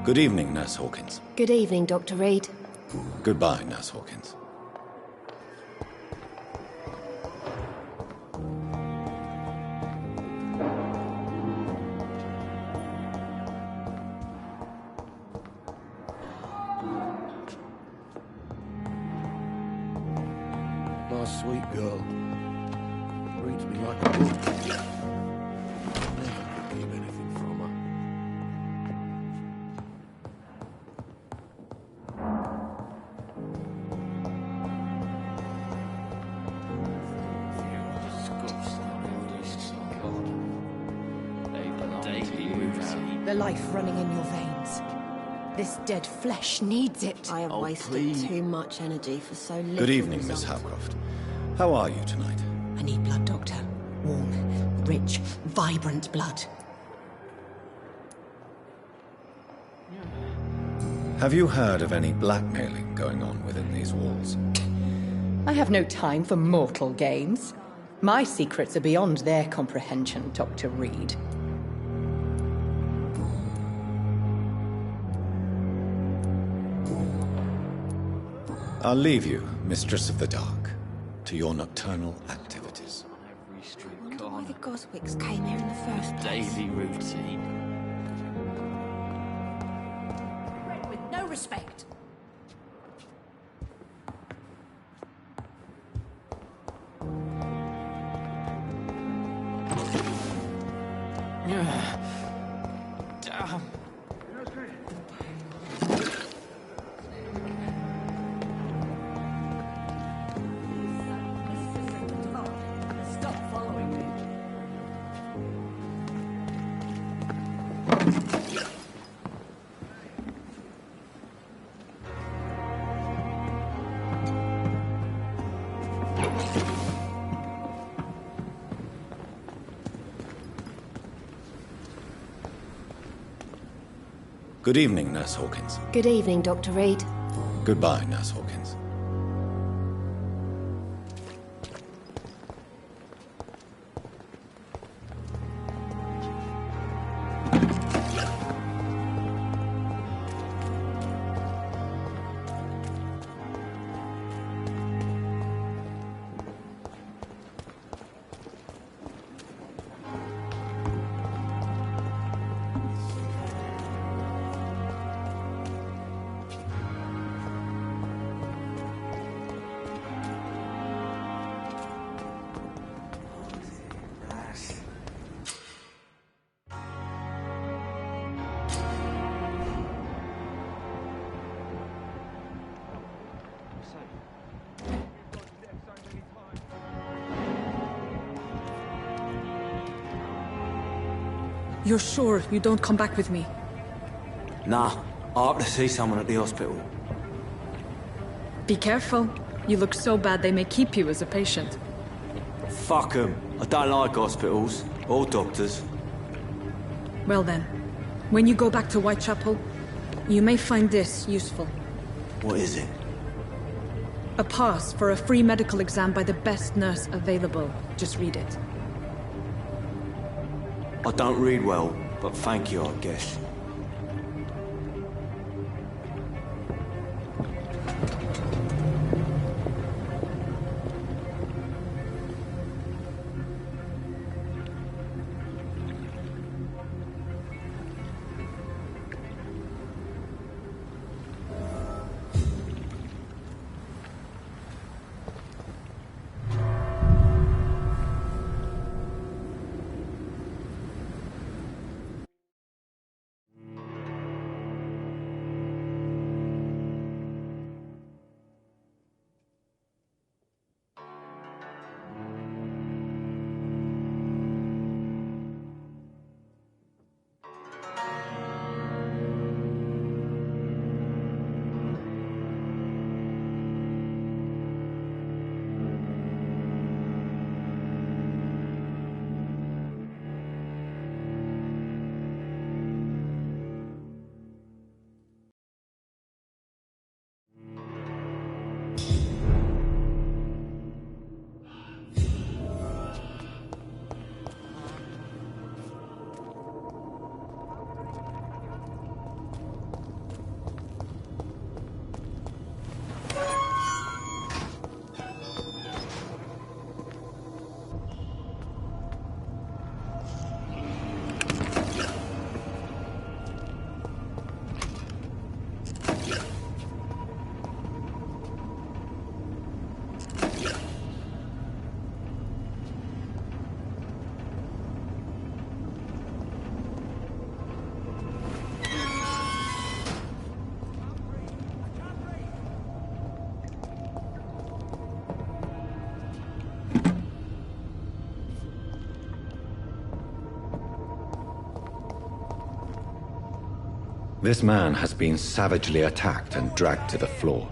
Good evening, Nurse Hawkins. Good evening, Dr. Reed. Goodbye, Nurse Hawkins. My sweet girl. Reads me like a book. Never could keep anything from her. The life running in your veins. This dead flesh needs it. I have wasted too much energy for so little. Good evening, Miss Howcroft. How are you tonight? I need blood, Doctor. Warm, rich, vibrant blood. Have you heard of any blackmailing going on within these walls? I have no time for mortal games. My secrets are beyond their comprehension, Dr. Reed. I'll leave you, Mistress of the Dark, to your nocturnal activities. I wonder why the Goswicks came here in the first place. Daily routine. With no respect. Damn. Stop following me. Good evening, Nurse Hawkins. Good evening, Dr. Reed. Goodbye, Nurse Hawkins. You're sure you don't come back with me? Nah, I have to see someone at the hospital. Be careful. You look so bad they may keep you as a patient. Fuck 'em. I don't like hospitals. Or doctors. Well then, when you go back to Whitechapel, you may find this useful. What is it? A pass for a free medical exam by the best nurse available. Just read it. I don't read well, but thank you, I guess. This man has been savagely attacked and dragged to the floor.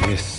This